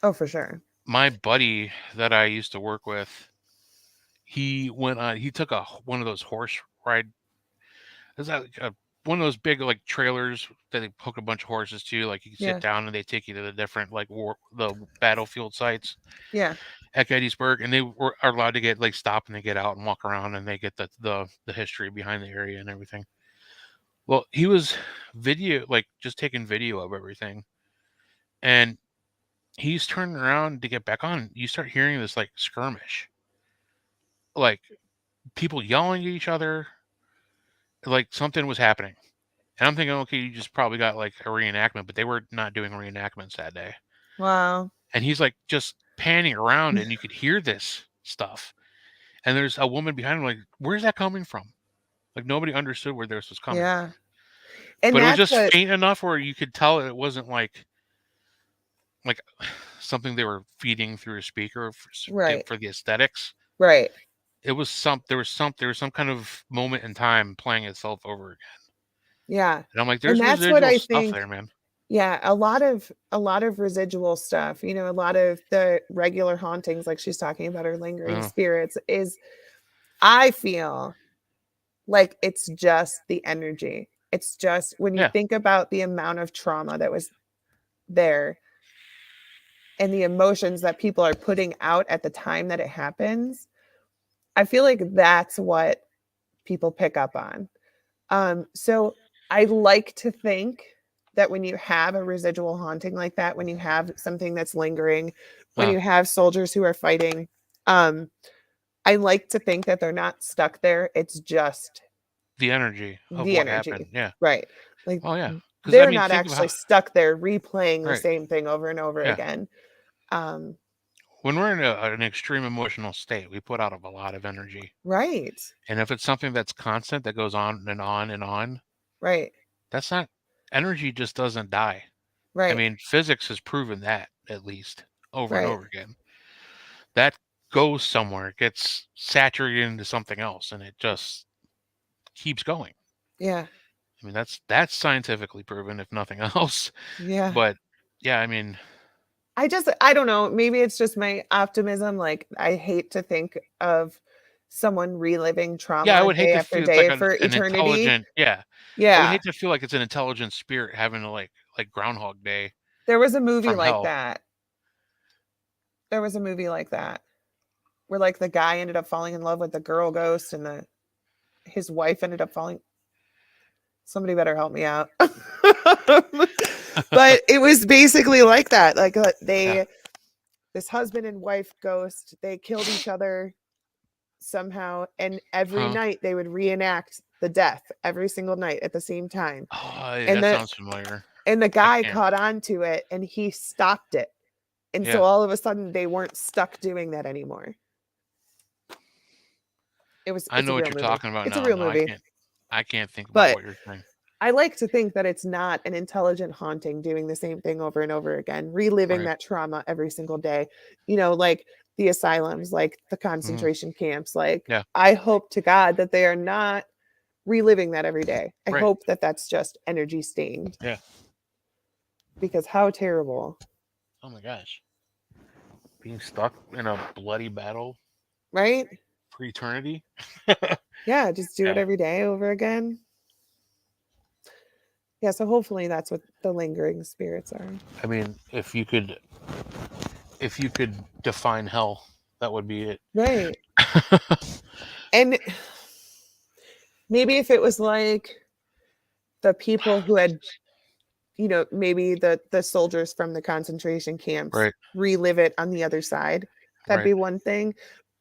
Oh, for sure. My buddy that I used to work with, he took a one of those horse ride. Is that like one of those big like trailers that they hook a bunch of horses to? Like you can sit Yeah. down and they take you to the different like the battlefield sites Yeah. at Gettysburg, and are allowed to get like stop and they get out and walk around and they get the history behind the area and everything. Well, he was just taking video of everything, and he's turning around to get back on. You start hearing this like skirmish, like people yelling at each other, like something was happening. And I'm thinking, okay, you just probably got like a reenactment, but they were not doing reenactments that day. Wow. And he's like just panning around, and you could hear this stuff. And there's a woman behind him, like, where's that coming from? Like nobody understood where this was coming from. Yeah. And But it was that's just what faint enough where you could tell it wasn't like something they were feeding through a speaker right. for the aesthetics. Right. It was there was some kind of moment in time playing itself over again. Yeah. And I'm like, And there's that's what residual I stuff think. there, man. Yeah, a lot of residual stuff, a lot of the regular hauntings like she's talking about or lingering Oh, spirits is I feel like it's just the energy. It's just when you yeah, think about the amount of trauma that was there and the emotions that people are putting out at the time that it happens, I feel like that's what people pick up on. So I like to think that when you have a residual haunting like that, when you have something that's lingering, when uh, you have soldiers who are fighting, um, I like to think that they're not stuck there. It's just the energy of the what happened. energy, Yeah. right? Like Oh yeah. Because I they're mean, not think of actually how stuck there replaying the right. same thing over and over Yeah. again. Um, When we're in an extreme emotional state, we put out a lot of energy. right, And if it's something that's constant that goes on and on and on, right, that's not energy just doesn't die. I right, mean, physics has proven that at least over and right. over again. That goes somewhere, it gets saturated into something else and it just keeps going. Yeah, I mean, that's scientifically proven if nothing else. yeah. But yeah, I mean, I don't know, maybe it's just my optimism, like, I hate to think of someone reliving yeah, I trauma would hate day to after feel it's like day for an eternity. intelligent, yeah. I would Yeah, hate to feel like it's an intelligent spirit having to like Groundhog Day there was a movie from like hell. that. There was a movie like that, where, like, the guy ended up falling in love with the girl ghost and his wife ended up falling somebody better help me out. But it was basically like that. Like Yeah. this husband and wife ghost, they killed each other somehow, and every Huh. night they would reenact the death every single night at the same time. Oh, And that the sounds familiar. I guy can't. caught on to it and he stopped it. And so Yeah. all of a sudden they weren't stuck doing that anymore. I It's a know what real you're movie. talking about It's a now. real No, I movie. can't. I can't think about But what you're saying. I like to think that it's not an intelligent haunting doing the same thing over and over again, reliving Right. that trauma every single day. Like the asylums, like the Hmm. concentration camps. Like, Yeah. I hope to God that they are not reliving that every day. I Right. hope that that's just energy stained, Yeah. because how terrible, Oh my gosh. Being stuck in a bloody battle right? for eternity. Yeah, just do it Yeah. every day over again. Yeah, so hopefully that's what the lingering spirits are. I mean, if you could define hell, that would be it. Right. And maybe if it was like the people who had, maybe the soldiers from the concentration camps Right. relive it on the other side, that'd Right. be one thing.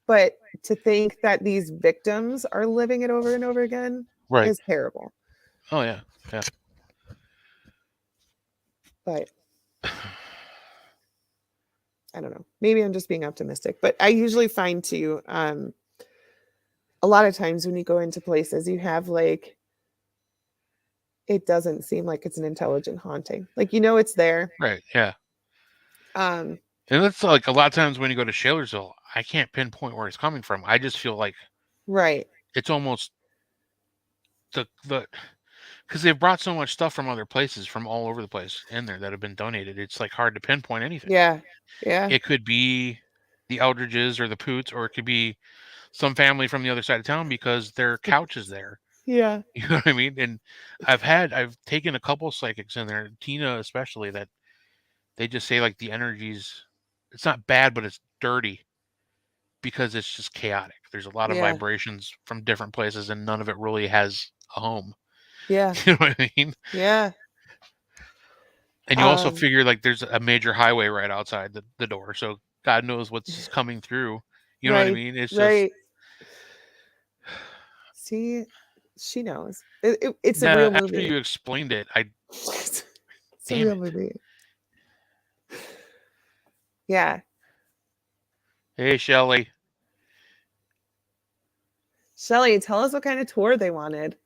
But to think that these victims are living it over and over again Right. is terrible. Oh yeah. Yeah. But I don't know. Maybe I'm just being optimistic. But I usually find too, a lot of times when you go into places, you have like, it doesn't seem like it's an intelligent haunting. Like, it's there. Right. Yeah. Um, And it's like a lot of times when you go to Shalersville, I can't pinpoint where it's coming from. I just feel like right. it's almost the because they've brought so much stuff from other places, from all over the place in there that have been donated. It's like hard to pinpoint anything. Yeah. Yeah. It could be the Eldridges or the Poots, or it could be some family from the other side of town because their couch is there. Yeah. You know what I mean? And I've taken a couple psychics in there, Tina especially, that they just say like the energies, it's not bad, but it's dirty because it's just chaotic. There's a lot of Yeah. vibrations from different places, and none of it really has a home. Yeah. You know what I mean? Yeah. And you also Um, figure like there's a major highway right outside the door, so God knows what's coming through. You know what I right. mean? It's just Right. See, she knows. It's a real yeah. After movie. you explained it, I It's a damn real it. movie. Yeah. Hey Shelly. Shelly, tell us what kind of tour they wanted.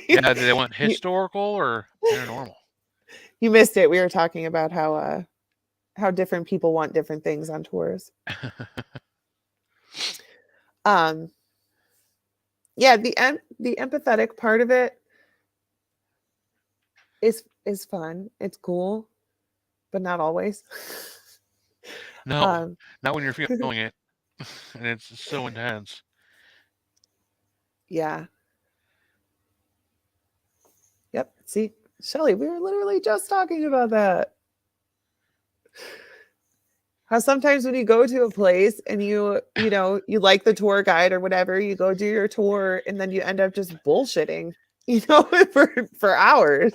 Yeah, do they want you, historical or paranormal? you missed it. We were talking about how different people want different things on tours. Um, yeah, the empathetic part of it is fun. It's cool, but not always. No, um, not when you're feeling it, and it's so intense. yeah. Yep. See, Shelly, we were literally just talking about that. How sometimes when you go to a place and you like the tour guide or whatever, you go do your tour and then you end up just bullshitting, for hours.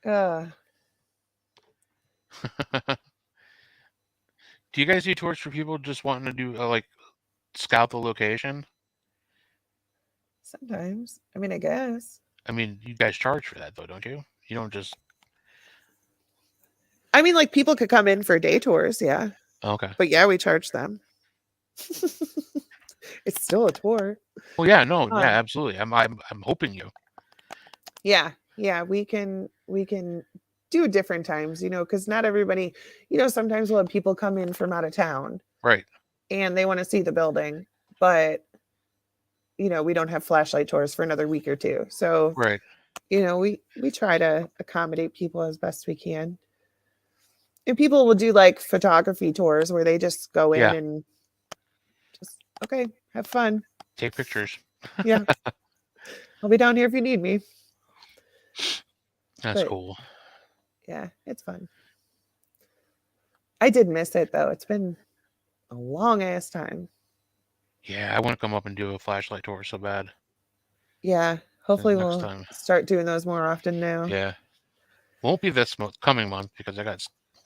Uh, Do you guys do tours for people just wanting to do like scout the location? Sometimes. I mean, I guess. I mean, you guys charge for that though, don't you? You don't just I mean, like people could come in for day tours, yeah. okay. But yeah, we charge them. It's still a tour. Well, yeah, no, yeah, Um, absolutely. I'm hoping you. yeah, yeah, we can do different times, because not everybody, sometimes we'll have people come in from out of town Right, and they want to see the building, but we don't have flashlight tours for another week or two. So, right. we try to accommodate people as best we can. And people will do like photography tours where they just go in Yeah, and just, okay, have fun. take pictures. Yeah, I'll be down here if you need me. That's But cool. yeah, it's fun. I did miss it though. It's been a long ass time. Yeah, I want to come up and do a flashlight tour so bad. Yeah, Hopefully next we'll time. start doing those more often now. Yeah, won't be this coming month because I got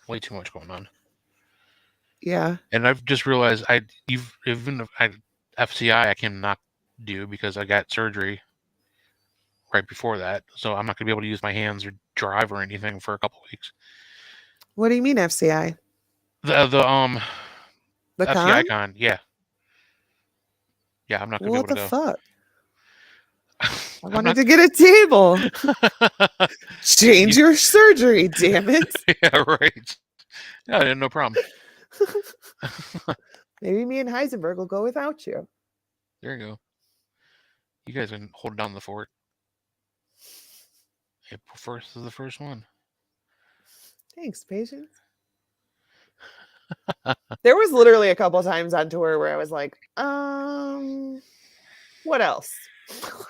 way too much going on. Yeah. And I've just realized you've even if I FCI I cannot do because I got surgery right before that, so I'm not gonna be able to use my hands or drive or anything for a couple weeks. What do you mean FCI? The The FCI con? con, yeah, yeah, I'm not gonna be What able to the go. fuck? I I'm wanted not. to get a table. You, Change your surgery, damn it. yeah, right. Yeah, no problem. Maybe me and Heisenberg will go without you. There you go. You guys can hold down the fort. April 1st is the first one. Thanks, patience. There was literally a couple times on tour where I was like, what else?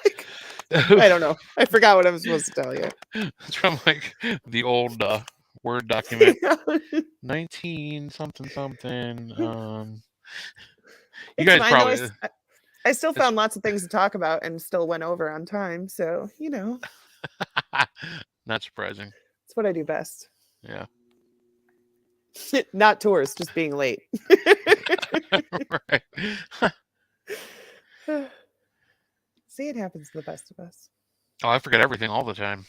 Like, I don't know. I forgot what I'm supposed to tell you. It's from like the old Word document. 19 something something. You It's guys fine though. probably. I still It's found lots of things to talk about and still went over on time. So, not surprising. it's what I do best. Yeah. Not tours, just being late. Right. See, it happens to the best of us. Oh, I forget everything all the time.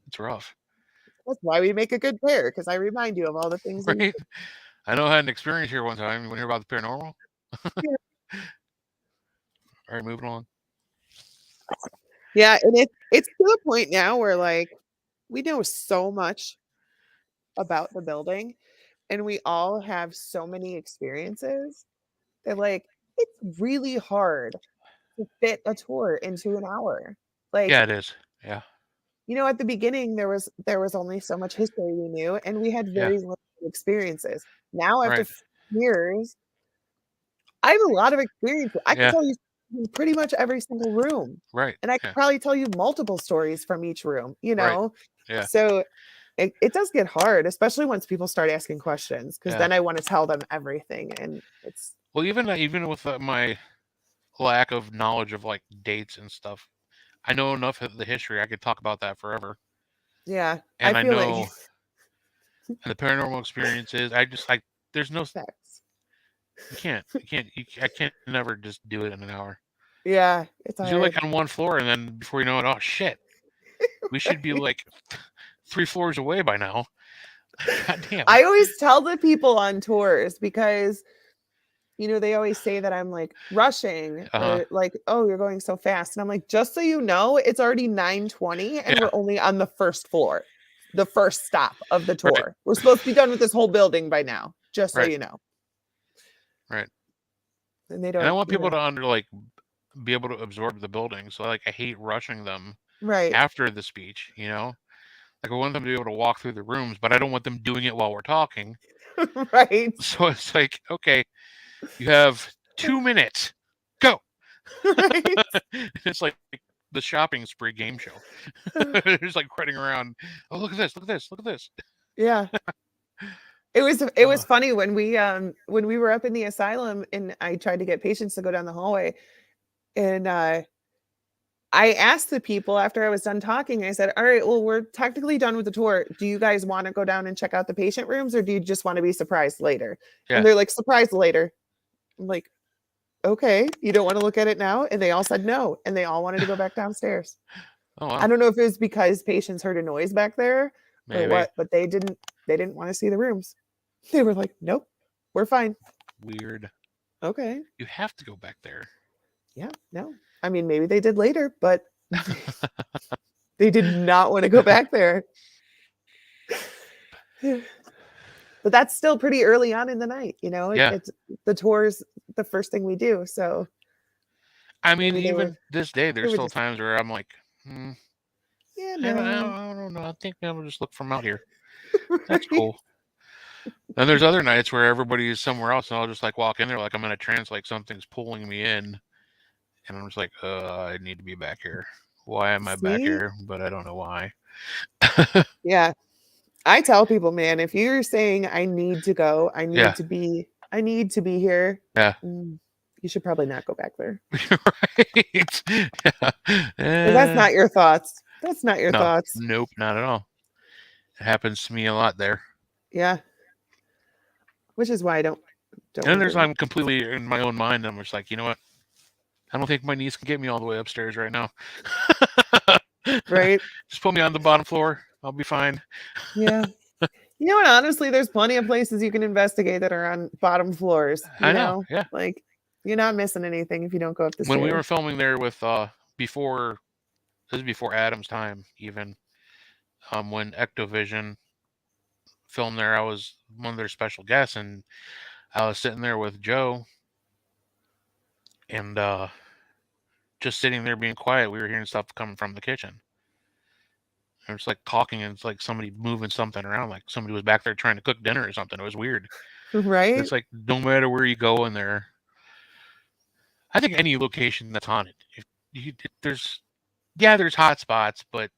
It's rough, That's why we make a good pair, because I remind you of all the things that you right? I know I had an experience here one time. You want to hear about the paranormal? yeah. All right, moving on. Yeah, and it's to the point now where like we know so much about the building and we all have so many experiences that like it's really hard to fit a tour into an hour. Like, Yeah, it is. Yeah, at the beginning there was only so much history we knew and we had yeah, very limited experiences. Now after right, 15 years, I have a lot of experience. I can yeah, tell you in pretty much every single room. right, And I could yeah, probably tell you multiple stories from each room, right, yeah, So it does get hard, especially once people start asking questions, because yeah. then I want to tell them everything. And it's, Well, even with my lack of knowledge of like dates and stuff, I know enough of the history. I could talk about that forever. yeah, I And I feel like know, and the paranormal experiences. I just like there's no. facts. I can't never just do it in an hour. Yeah, it's 'Cause you're like hard. on one floor, and then before you know it, oh shit, we should be like 3 floors away by now. God damn. I always tell the people on tours because they always say that I'm like rushing Uh huh. or like, oh, you're going so fast. And I'm like, just so you know, it's already 9:20 and Yeah. we're only on the first floor, the first stop of the Right. tour. We're supposed to be done with this whole building by now, just so Right. you know. Right. And they And I don't, want people to be able to absorb the building. So like I hate rushing them right. after the speech. Like I want them to be able to walk through the rooms, but I don't want them doing it while we're talking. Right. So it's like, okay, you have 2 minutes. Go. Right. It's like the shopping spree game show. It's like running around. Oh, look at this! Look at this! Look at this! Yeah. It was Uh, funny when we were up in the asylum and I tried to get patients to go down the hallway and I asked the people after I was done talking, I said, all right, well, we're technically done with the tour. Do you guys want to go down and check out the patient rooms or do you just want to be surprised later? And yeah. they're like, surprised later. I'm like, okay, you don't want to look at it now? And they all said no. And they all wanted to go back downstairs. Oh I wow. don't know if it was because patients heard a noise back there or Maybe what, but they didn't want to see the rooms. They were like, nope, we're fine. weird. Okay. You have to go back there. Yeah, no. I mean, maybe they did later, but they did not want to go back there. But that's still pretty early on in the night, Yeah. it's the tours the first thing we do. So I mean, maybe they were even this day, they there's were still just times where I'm like, yeah, I don't, I no. don't, I don't know. I think I'll just look from out here. That's Right. cool. Then there's other nights where everybody is somewhere else, and I'll just like walk in there like I'm in a trance, like something's pulling me in, and I'm just like, I need to be back here. Why am I back See? here? But I don't know why. Yeah. I tell people, man, if you're saying I need to go, Yeah. I need to be here. Yeah. mm, You should probably not go back there. Right. That's not your thoughts. That's not your No, thoughts. nope, not at all. It happens to me a lot there. Yeah. Which is why I don't And then there's really. I'm completely in my own mind. I'm just like, you know what? I don't think my niece can get me all the way upstairs right now. Right. Just put me on the bottom floor. I'll be fine. Yeah. You know what? Honestly, there's plenty of places you can investigate that are on bottom floors. I know. Yeah. Like you're not missing anything if you don't go up the When we were stairs. filming there with before this is before Adam's time even, when Ectovision filmed there, I was one of their special guests, and I was sitting there with Joe, and just sitting there being quiet. We were hearing stuff coming from the kitchen. And it's like talking, and it's like somebody moving something around, like somebody was back there trying to cook dinner or something. It was weird. Right. It's like no matter where you go in there, I think any location that's haunted, there's there's hot spots, but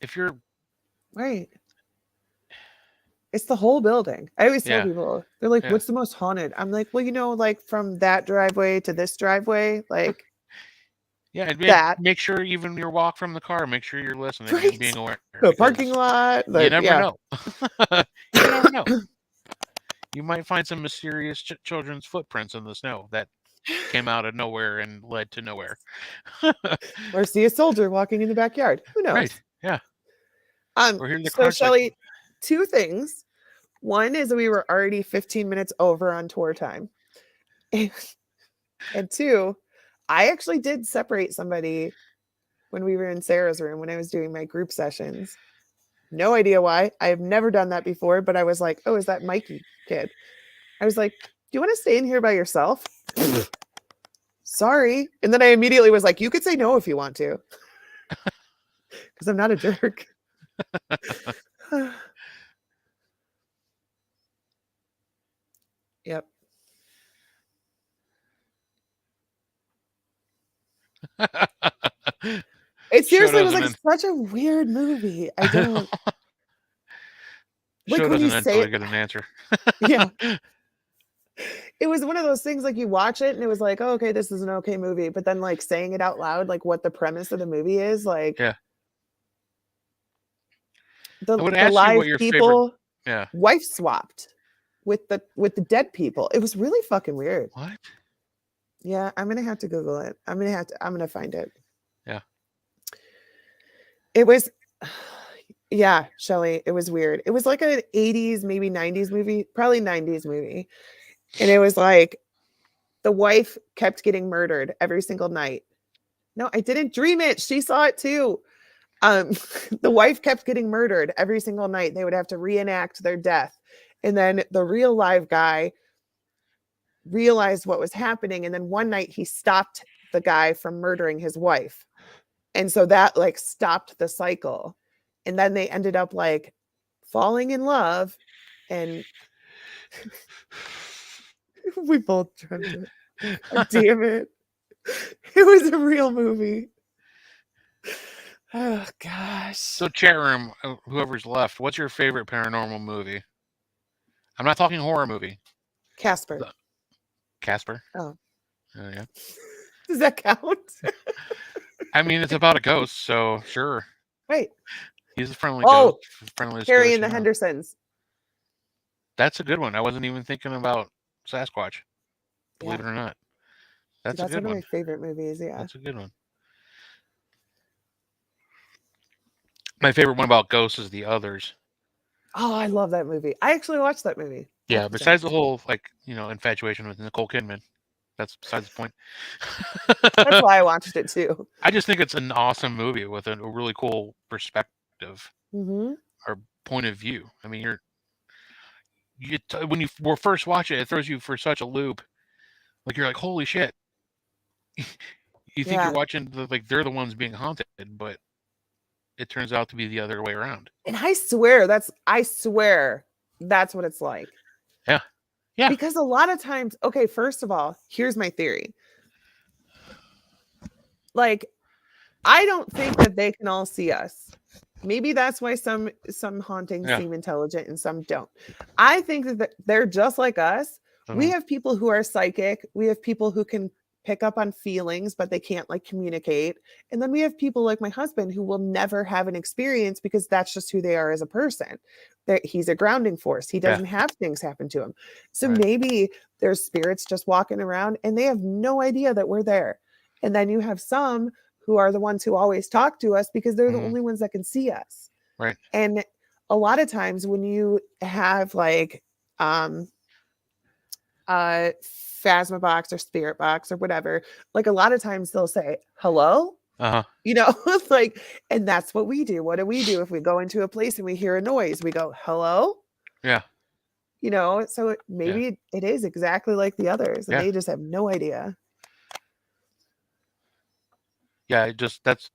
if you're Right. It's the whole building. I always tell yeah people, they're like, yeah what's the most haunted? I'm like, well, like from that driveway to this driveway, like yeah, and that. make sure even your walk from the car, make sure you're listening and Right. being aware. The parking lot. You never Yeah. know. You never know. You might find some mysterious children's footprints in the snow that came out of nowhere and led to nowhere. Or see a soldier walking in the backyard. Who knows? Right. Yeah. Or hear the So crunch. Shelly, two things. One is we were already 15 minutes over on tour time. And two, I actually did separate somebody when we were in Sarah's room when I was doing my group sessions. No idea why. I have never done that before, but I was like, oh, is that Mikey kid? I was like, do you want to stay in here by yourself? Sorry. And then I immediately was like, you could say no if you want to. Because I'm not a jerk. Yep. It seriously was like such a weird movie. I don't. Like when you say it, get an answer. Yeah. It was one of those things like you watch it and it was like, oh, okay, this is an okay movie. But then like saying it out loud, like what the premise of the movie is, like yeah. The live people favorite... wife swapped with the dead people. It was really fucking weird. What? Yeah, I'm gonna have to Google it. I'm gonna find it. Yeah. It was yeah, Shelly, it was weird. It was like an 80s, maybe 90s movie, probably 90s movie. And it was like the wife kept getting murdered every single night. No, I didn't dream it. She saw it too. The wife kept getting murdered every single night. They would have to reenact their death. And then the real live guy realized what was happening. And then one night he stopped the guy from murdering his wife. And so that like stopped the cycle. And then they ended up like falling in love. And we both dreamt it. God damn it. It was a real movie. Oh gosh. So chat room, whoever's left, what's your favorite paranormal movie? I'm not talking horror movie. Casper. Casper? Oh. Yeah. Does that count? I mean, it's about a ghost, so sure. Right. He's a friendly ghost. Harry and the Hendersons. That's a good one. I wasn't even thinking about Sasquatch. Believe it or not. That's a good one. That's one of my favorite movies, yeah. That's a good one. My favorite one about ghosts is The Others. Oh, I love that movie. I actually watched that movie. Yeah, besides the whole, like, infatuation with Nicole Kidman. That's besides the point. That's why I watched it, too. I just think it's an awesome movie with a really cool perspective or point of view. I mean, when you first watch it, it throws you for such a loop. Like, you're like, holy shit. You think you're watching, they're the ones being haunted, but it turns out to be the other way around. And I swear that's what it's like. Yeah. Yeah. Because a lot of times, okay, first of all, here's my theory. Like, I don't think that they can all see us. Maybe that's why some hauntings seem intelligent and some don't. I think that they're just like us, We have people who are psychic. We have people who can pick up on feelings, but they can't like communicate. And then we have people like my husband who will never have an experience because that's just who they are as a person. He's a grounding force. He Yeah. doesn't have things happen to him. So Right. maybe there's spirits just walking around and they have no idea that we're there. And then you have some who are the ones who always talk to us because they're the Mhm. only ones that can see us. Right. And a lot of times when you have like phasma box or spirit box or whatever, like a lot of times they'll say hello, Uh-huh. it's like, and that's what we do. What do we do if we go into a place and we hear a noise? We go hello, Yeah. so Yeah. maybe it is exactly like the others and Yeah. they just have no idea. Yeah, that's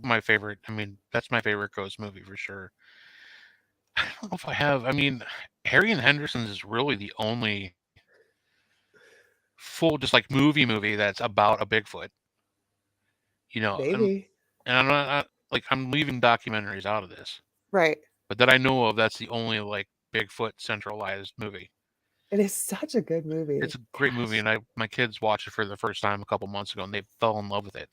my favorite. I mean, that's my favorite ghost movie for sure. I don't know if I have. I mean, Harry and Henderson's is really the only full just like movie that's about a Bigfoot. And Maybe. I'm not like I'm leaving documentaries out of this, Right. but that I know of, that's the only like Bigfoot centralized movie. It is such a good movie. It's a great movie, Gosh. and my kids watched it for the first time a couple months ago, and they fell in love with it.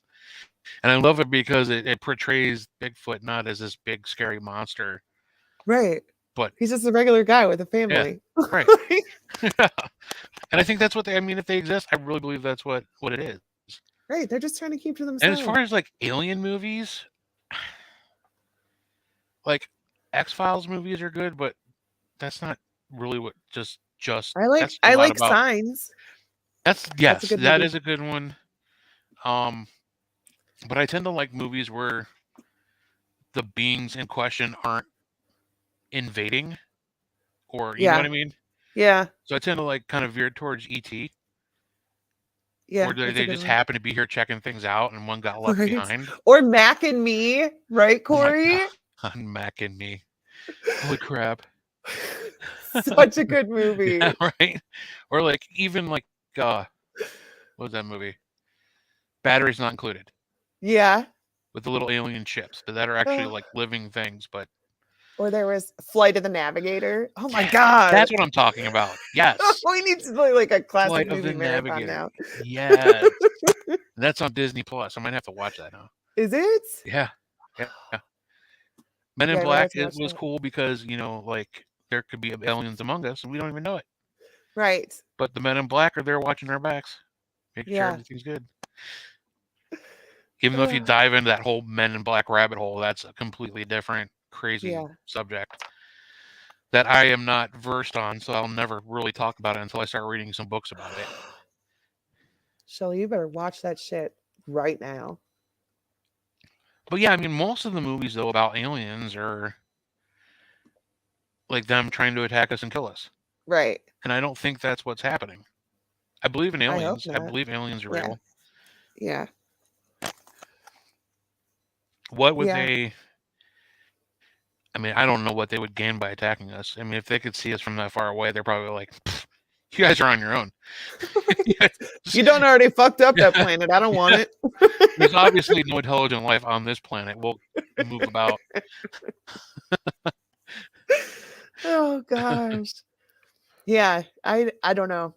And I love it because it portrays Bigfoot not as this big scary monster, Right. but He's just a regular guy with a yeah, family. right. And I think that's what I mean, if they exist, I really believe that's what it is. Right. They're just trying to keep to And as themselves. far as like alien movies, like X-Files movies are good, but that's not really what just that's a I lot like about. Signs. That's That's a yes, good that movie. is a good one. Um, but I tend to like movies where the beings in question aren't invading, or you know what Yeah. I mean? Yeah. So I tend to like kind of veer towards ET, Yeah. where That's a they good just one. happen to be here checking things out, and one got left Right. behind. Or Mac and Me, right, Oh my Corey? god, Mac and me. Holy crap. Such a good Yeah, movie. right? Or like even like what was that movie? Batteries Not Included, Yeah. with the little alien ships that are actually Oh, like living things, but or there was Flight of the Navigator. Oh my yeah, God. that's what I'm talking about. Yes. We need to play like a classic Flight of the movie marathon Navigator. now. Yes. That's on Disney Plus. I might have to watch that now. Is it? Yeah. Yeah. Men in Yeah, we'll Black, have to it watch was that. cool because, like there could be aliens among us and we don't even know it. Right. But the Men in Black are there watching our backs, making sure Yeah. everything's good. Even though if you Oh, dive into that whole Men in Black rabbit hole, that's a completely different, crazy yeah. subject that I am not versed on, so I'll never really talk about it until I start reading some books about it. Shelly, you better watch that shit right now. But yeah, I mean, most of the movies though about aliens are like them trying to attack us and kill us, Right. and I don't think that's what's happening. I believe in I hope aliens. I not. believe aliens are Yeah. real. Yeah. What would Yeah. they? I mean, I don't know what they would gain by attacking us. I mean, if they could see us from that far away, they're probably like, "You guys are on your own." You don't already fucked up that Yeah, planet. I don't want yeah. it. There's obviously no intelligent life on this planet. We'll move about. Oh gosh. Yeah, I don't know.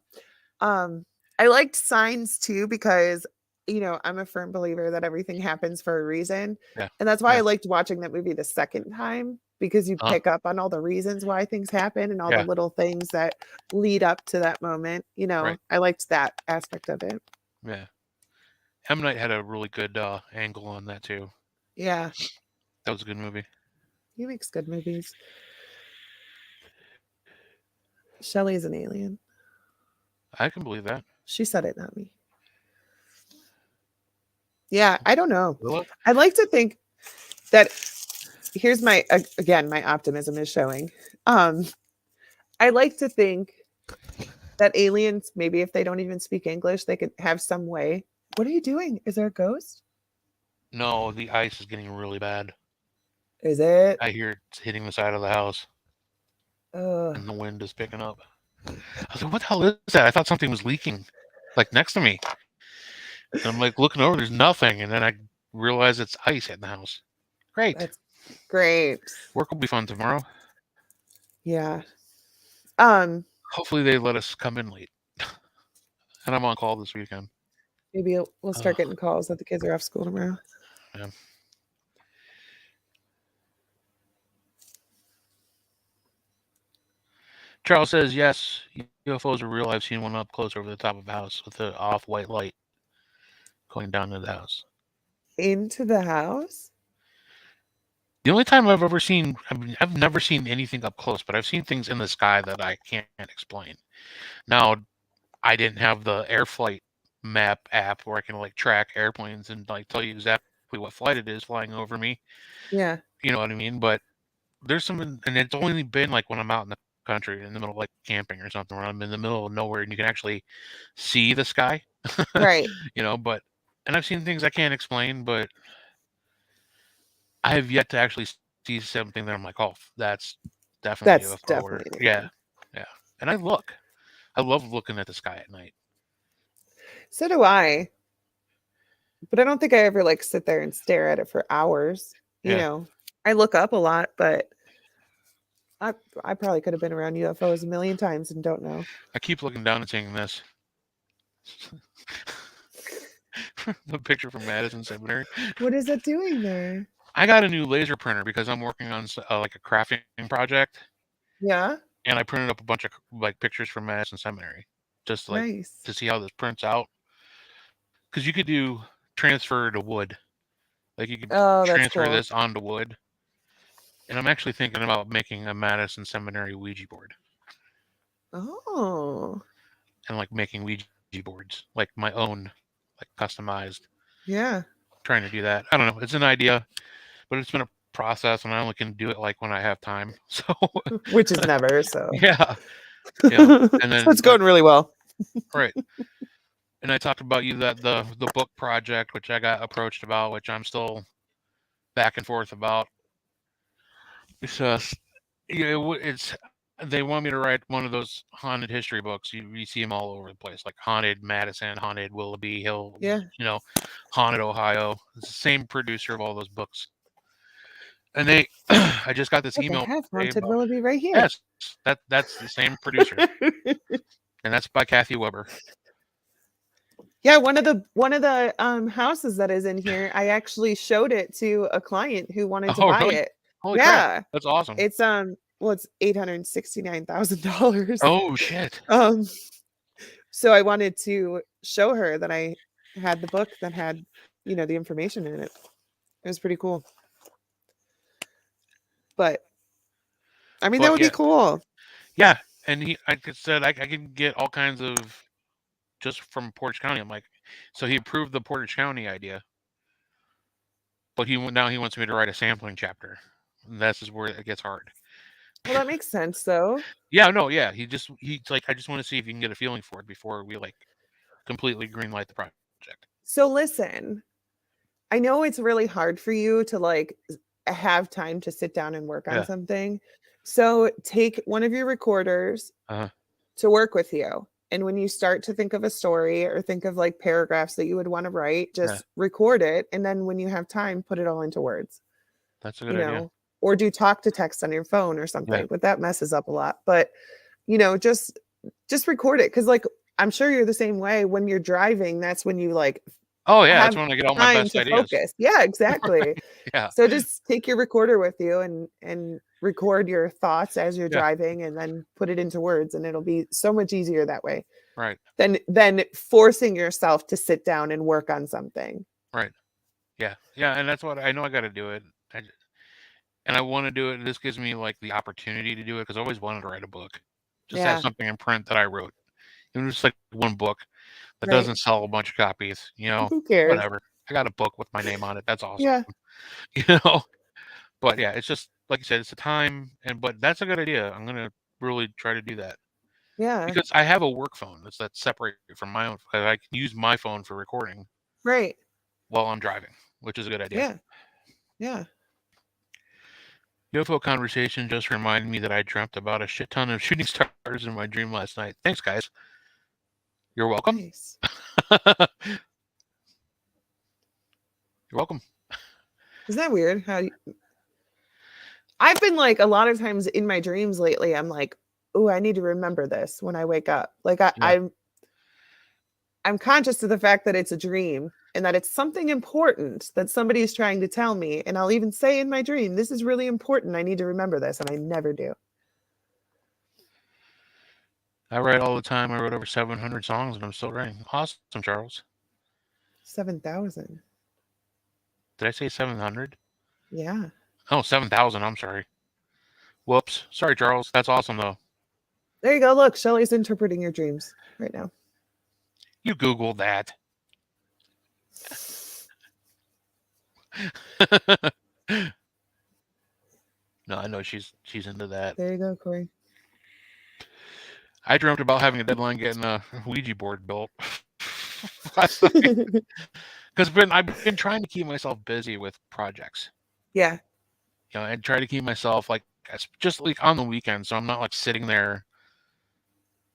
I liked Signs too because I'm a firm believer that everything happens for a reason. Yeah, And that's why I yeah, liked watching that movie the second time because you uh, pick up on all the reasons why things happen and all the yeah, little things that lead up to that moment. right, I liked that aspect of it. yeah. M Night had a really good angle on that too. Yeah, That was a good movie. he makes good movies. Shelley's an alien. I can believe that. She said it, not me. Yeah, I don't know. Willow? I'd like to think that here's my again, my optimism is showing. I like to think that aliens, maybe if they don't even speak English, they could have some way. What are you doing? Is there a ghost? No, the ice is getting really bad. Is it? I hear it's hitting the side of the house, Oh, and the wind is picking up. I was like, "What the hell is that?" I thought something was leaking, like next to me. And I'm like looking over, there's nothing, and then I realize it's ice in the house. Great. that's great. Work will be fun tomorrow. Yeah. Um, Hopefully they let us come in late. and I'm on call this weekend. Maybe we'll start getting calls that the kids are off school tomorrow. Yeah. Charles says yes, UFOs are real. I've seen one up close over the top of a house with an off-white light going down to the house. Into the house? The only time I've ever seen, I mean, I've never seen anything up close, but I've seen things in the sky that I can't explain. Now, I didn't have the air flight map app where I can like track airplanes and like tell you exactly what flight it is flying over me. Yeah. You know what I mean? But there's some, and it's only been like when I'm out in the country in the middle of like camping or something, where I'm in the middle of nowhere and you can actually see the sky. Right. But and I've seen things I can't explain, but I have yet to actually see something that I'm like, oh, that's definitely a That's UFO. Or definitely an yeah, alien. yeah. And I love looking at the sky at night. So do I. But I don't think I ever like sit there and stare at it for hours. You Yeah, know, I look up a lot, but I I probably could have been around UFOs a million times and don't know. I keep looking down and seeing this. The picture from Madison Seminary. What is it doing there? I got a new laser printer because I'm working on like a crafting project, Yeah. and I printed up a bunch of like pictures from Madison Seminary, just like Nice. to see how this prints out. Because you could do transfer to wood, like you could Oh, that's transfer cool. this onto wood. And I'm actually thinking about making a Madison Seminary Ouija board Oh, and like making Ouija boards, like my own, like customized. yeah. Trying to do that. I don't know. It's an idea, but it's been a process, and I only can do it like when I have time. So Which is never so. yeah, So and then it's going really well. right. And I talked about you that the book project, which I got approached about, which I'm still back and forth about. It's it's they want me to write one of those haunted history books. You see them all over the place, like haunted Madison, haunted Willoughby Hill, Yeah. haunted Ohio. It's the same producer of all those books. And they, I just got this Look, I email have today haunted about Willoughby right here. yes, that's the same producer, and that's by Kathy Weber. Yeah, one of the houses that is in here, I actually showed it to a client who wanted to Oh, buy really? it. Holy crap! Yeah. That's awesome. It's well, it's $869,000. Oh shit! Um, so I wanted to show her that I had the book that had, the information in it. It was pretty cool. But I mean, that But would be yeah, cool. yeah. And I said I can get all kinds of just from Portage County. I'm like, so he approved the Portage County idea, but now he wants me to write a sampling chapter. And this is where it gets hard. Well, that makes sense though. Yeah, no, yeah. He's like, I just want to see if you can get a feeling for it before we like completely greenlight the project. So listen, I know it's really hard for you to like have time to sit down and work on Yeah. something. So take one of your recorders Uh-huh. to work with you. And when you start to think of a story or think of like paragraphs that you would want to write, Yeah. just record it. And then when you have time, put it all into words, That's a good you idea. know, or do talk to text on your phone or Yeah. something, but that messes up a lot. But, just record it. Cause like, I'm sure you're the same way when you're driving. That's when you like Oh yeah, that's have when I get all my time best to ideas. focus. Yeah, exactly. Yeah. So just take your recorder with you and record your thoughts as you're Yeah. driving and then put it into words and it'll be so much easier that way Right. than forcing yourself to sit down and work on something. Right. Yeah. Yeah. And that's what I know. I got to do it. And I want to do it. This gives me like the opportunity to do it because I always wanted to write a book. Just have Yeah, something in print that I wrote. Even just like one book that right. doesn't sell a bunch of copies. Who cares? Whatever. I got a book with my name on it. That's awesome. Yeah. You know. But yeah, it's just like you said, it's a time, but that's a good idea. I'm gonna really try to do that Yeah. because I have a work phone that's separate from my own. I can use my phone for recording Right. while I'm driving, which is a good idea. Yeah. Yeah. UFO conversation just reminded me that I dreamt about a shit ton of shooting stars in my dream last night. Thanks, guys. You're welcome. Nice. You're welcome. Isn't that weird? I've been like a lot of times in my dreams lately, I'm like, oh, I need to remember this when I wake up. Like Yeah. I'm conscious of the fact that it's a dream and that it's something important that somebody is trying to tell me. And I'll even say in my dream, this is really important. I need to remember this. And I never do. I write all the time. I wrote over 700 songs and I'm still writing. Awesome, Charles. 7,000. Did I say 700? Yeah. Oh, 7,000. I'm sorry. Whoops. Sorry, Charles. That's awesome, though. There you go. Look, Shelly's interpreting your dreams right now. You Googled that. No, I know she's into that. There you go, Corey. I dreamt about having a deadline getting a Ouija board built last night because I've been trying to keep myself busy with projects. Yeah. You know, and try to keep myself like just like on the weekend, so I'm not like sitting there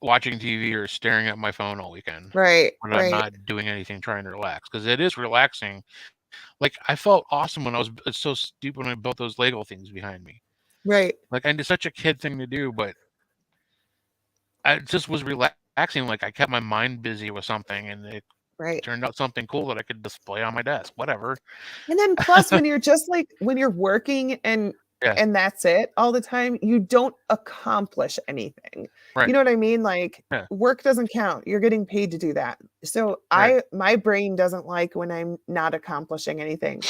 watching TV or staring at my phone all weekend Right. when I'm not doing anything, trying to relax, because it is relaxing. Like I felt awesome when it's so stupid when I built those Lego things behind me. Right. Like, and it's such a kid thing to do, but it just was relaxing. Like I kept my mind busy with something, and it turned out something cool that I could display on my desk. Whatever. And then plus, when you're just like when you're working and that's it all the time, you don't accomplish anything. Right. You know what I mean? Like work doesn't count. You're getting paid to do that. So my brain doesn't like when I'm not accomplishing anything.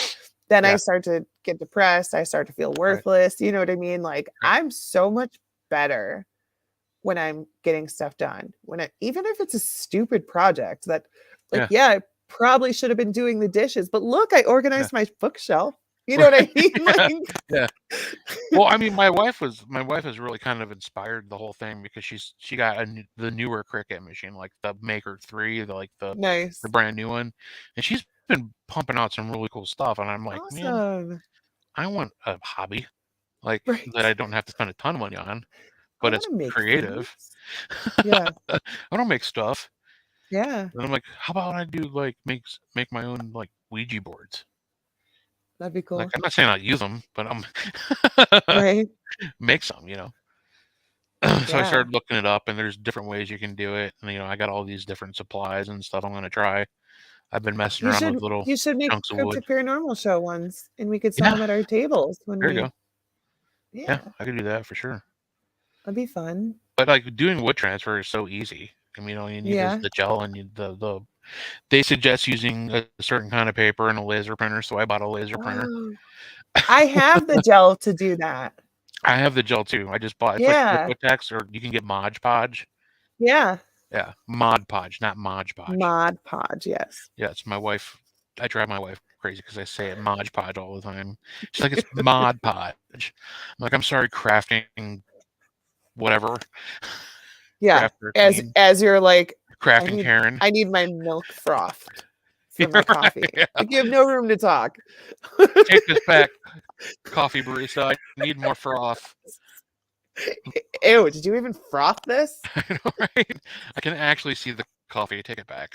Then I start to get depressed. I start to feel worthless. You know what I mean? Like I'm so much better when I'm getting stuff done. Even if it's a stupid project that like, I probably should have been doing the dishes, but look, I organized my bookshelf. You know what I mean? Like, Well, I mean, my wife has really kind of inspired the whole thing because she got the newer Cricut machine, like the Maker 3, the brand new one, and she's been pumping out some really cool stuff. And I'm like, man, I want a hobby like that I don't have to spend a ton of money on, but it's creative. Yeah, I don't make stuff. Yeah, and I'm like, how about I do like make my own like Ouija boards? That'd be cool. Like, I'm not saying I'll use them, but I'm make some, you know. So I started looking it up, and there's different ways you can do it. And I got all these different supplies and stuff I'm gonna try. I've been messing around with little you should make chunks of wood. Cryptic Paranormal show ones, and we could sell them at our tables. There you go. Yeah, I could do that for sure. That'd be fun. But like doing wood transfer is so easy. I mean, all you need is the gel and the. They suggest using a certain kind of paper and a laser printer, so I bought a laser printer. I have the gel to do that. I have the gel too. I just bought it's like Liquitex, or you can get Mod Podge. Yeah. Yeah, Mod Podge, not Mod Podge. Mod Podge, yes. Yeah, it's my wife. I drive my wife crazy because I say it Mod Podge all the time. She's like, it's Mod Podge. I'm like, I'm sorry, crafting, whatever. Yeah, as you're like crafting Karen. I need my milk froth for my coffee. Like, you have no room to talk. Take this back, coffee barista. I need more froth. Ew, did you even froth this? I know, right? I can actually see the coffee. Take it back.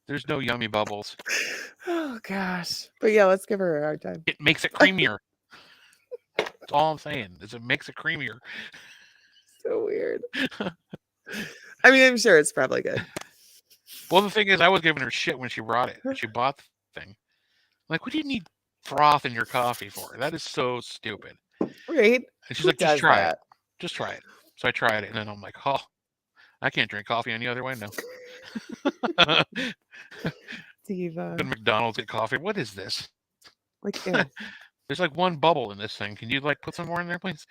There's no yummy bubbles. Oh, gosh. But yeah, let's give her a hard time. It makes it creamier. That's all I'm saying is it makes it creamier. So weird. I mean, I'm sure it's probably good. Well, the thing is, I was giving her shit when she brought it. When she bought the thing. Like, what do you need froth in your coffee for? That is so stupid. Right. And she's like, just try it. Just try it. So I tried it, and then I'm like, oh, I can't drink coffee any other way now. Diva. Go to McDonald's, get coffee. What is this? Like, ew. There's like one bubble in this thing. Can you like put some more in there, please?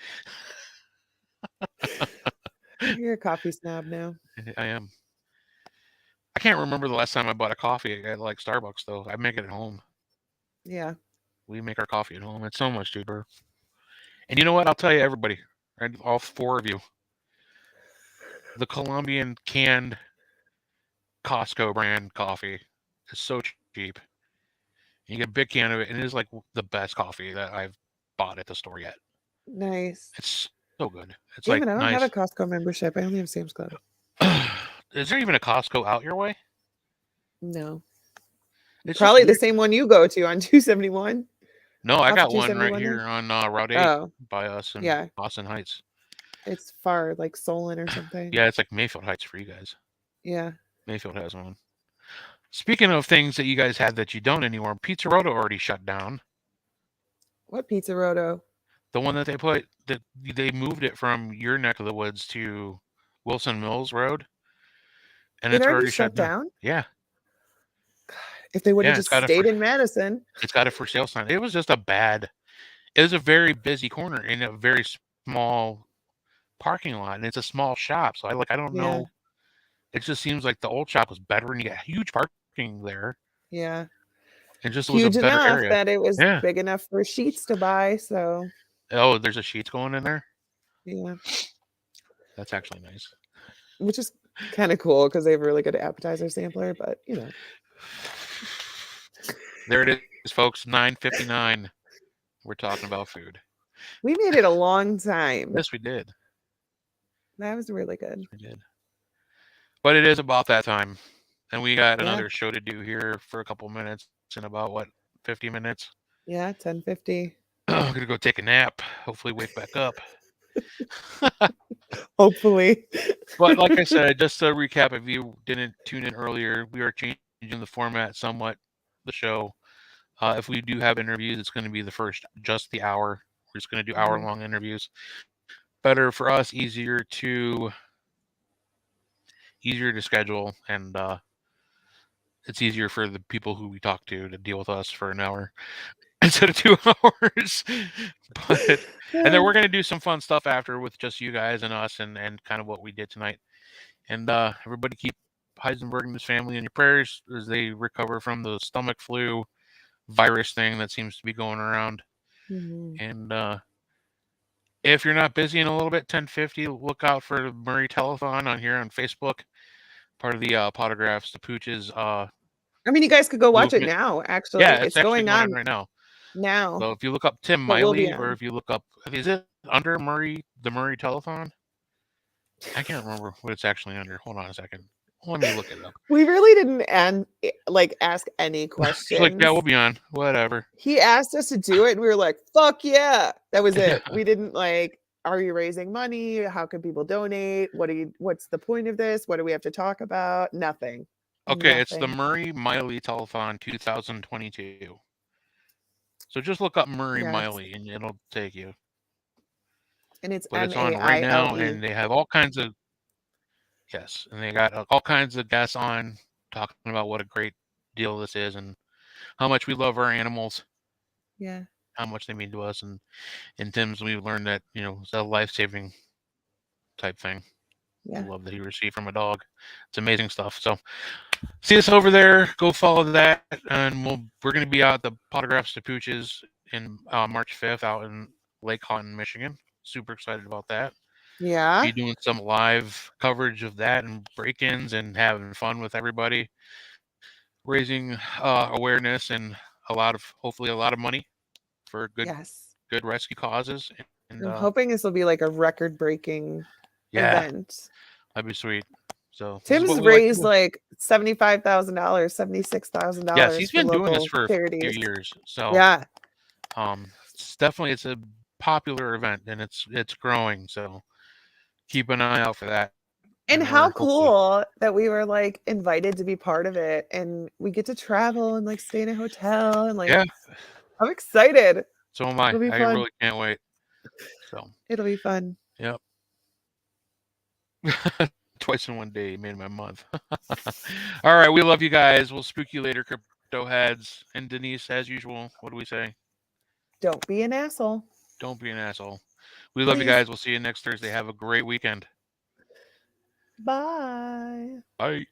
You're a coffee snob now. I am. I can't remember the last time I bought a coffee at like Starbucks, though. I make it at home. Yeah. We make our coffee at home. It's so much cheaper. And you know what? I'll tell you, everybody, right? All four of you. The Colombian canned Costco brand coffee is so cheap. You get a big can of it, and it is like the best coffee that I've bought at the store yet. Nice. It's so good. It's like, I don't have a Costco membership. I only have Sam's Club. Is there even a Costco out your way? No. It's probably the same one you go to on 271. No, I got one right here on Route 8 by us in yeah. Boston Heights. It's far, like Solon or something. Yeah, it's like Mayfield Heights for you guys. Yeah. Mayfield has one. Speaking of things that you guys had that you don't anymore, Pizza Roto already shut down. What Pizza Roto? The one that they moved it from your neck of the woods to Wilson Mills Road, and It it's already already shut shut down. down? Yeah, If they would have yeah, just stayed in Madison. it's got a for sale sign. It was just a bad. It was a very busy corner in a very small parking lot, and it's a small shop. So I don't Yeah. know. It just seems like the old shop was better, and you got huge parking there. Yeah. It just was a Huge better enough area. that it was Yeah. big enough for sheets to buy. So, Oh, there's a sheets going in there. yeah, That's actually nice. which is kind of cool because they have a really good appetizer sampler. But, There it is, folks. 9:59. We're talking about food. we made it a long time. Yes, we did. That was really Yes, good. we did. But it is about that time, and we got Yeah. another show to do here for a couple minutes. In about what 50 minutes. Yeah. 10:50. I'm gonna go take a nap. Hopefully, wake back up. Hopefully. But like I said, just to recap, if you didn't tune in earlier, we are changing the format somewhat. The show. If we do have interviews, it's going to be the first just the hour. We're just going to do Mhm. hour-long interviews. Better for us, easier to schedule, and it's easier for the people who we talk to deal with us for an hour instead of 2 hours. But and then we're going to do some fun stuff after with just you guys and us, and kind of what we did tonight. And everybody keep Heisenberg and his family in your prayers as they recover from the stomach flu virus thing that seems to be going around. Mhm. And if you're not busy in a little bit, 10:50, look out for the Murray Telethon on here on Facebook. Part of the Potographs, the Pooches I mean, you guys could go watch it movement. now, actually. Yeah, it's It's actually going going on on right now. now, So if you look up Tim but we'll be Miley, or on. if you look up, is it under the Murray Telethon? I can't remember what it's actually under. Hold on a second. Let me look it up. We really didn't ask any She's like, yeah, we'll questions. be on. Whatever. He asked us to do it, and we were like, "Fuck yeah!" That was it. We didn't like, "Are you raising money? How can people donate? What's the point of this? What do we have to talk about?" Nothing. Okay, it's the Nothing. Murray Miley Telethon 2022. So just look up Murray Yes. Miley and it'll take you. And it's But it's on right now, and Maile. they have all kinds of yes, and they got all kinds of guests on talking about what a great deal this is and how much we love our animals, Yeah. how much they mean to us, and in Tim's we've learned that it's a life-saving type thing. The Yeah. love that he received from a dog, it's amazing stuff. So see us over there. Go follow that, and we're going to be out at the Potographs to Pooches in March 5th out in Lake Houghton, Michigan. Super excited about that. Yeah. Be doing some live coverage of that and break-ins and having fun with everybody, raising awareness and hopefully a lot of money for Yes. good rescue causes. And I'm hoping this will be like a record-breaking yeah, event. that'd be sweet. So this is what Tim's we like to raised do. like $75,000, $76,000 Yes, he's for been doing this local for a few charities. years. So Yeah. it's a popular event and it's growing. So keep an eye out for that. And And we're how hopefully cool that we were like invited to be part of it, and we get to travel and like stay in a hotel, and like yeah. I'm excited. So am I. It'll be I fun. really can't wait. So It'll be fun. yep. Twice in one day made my month. All right, we love you guys. We'll spook you later, crypto heads. And Denise, as usual, what do we say? Don't be an asshole. Don't be an asshole. We love you Please. guys. We'll see you next Thursday. Have a great weekend. Bye. Bye.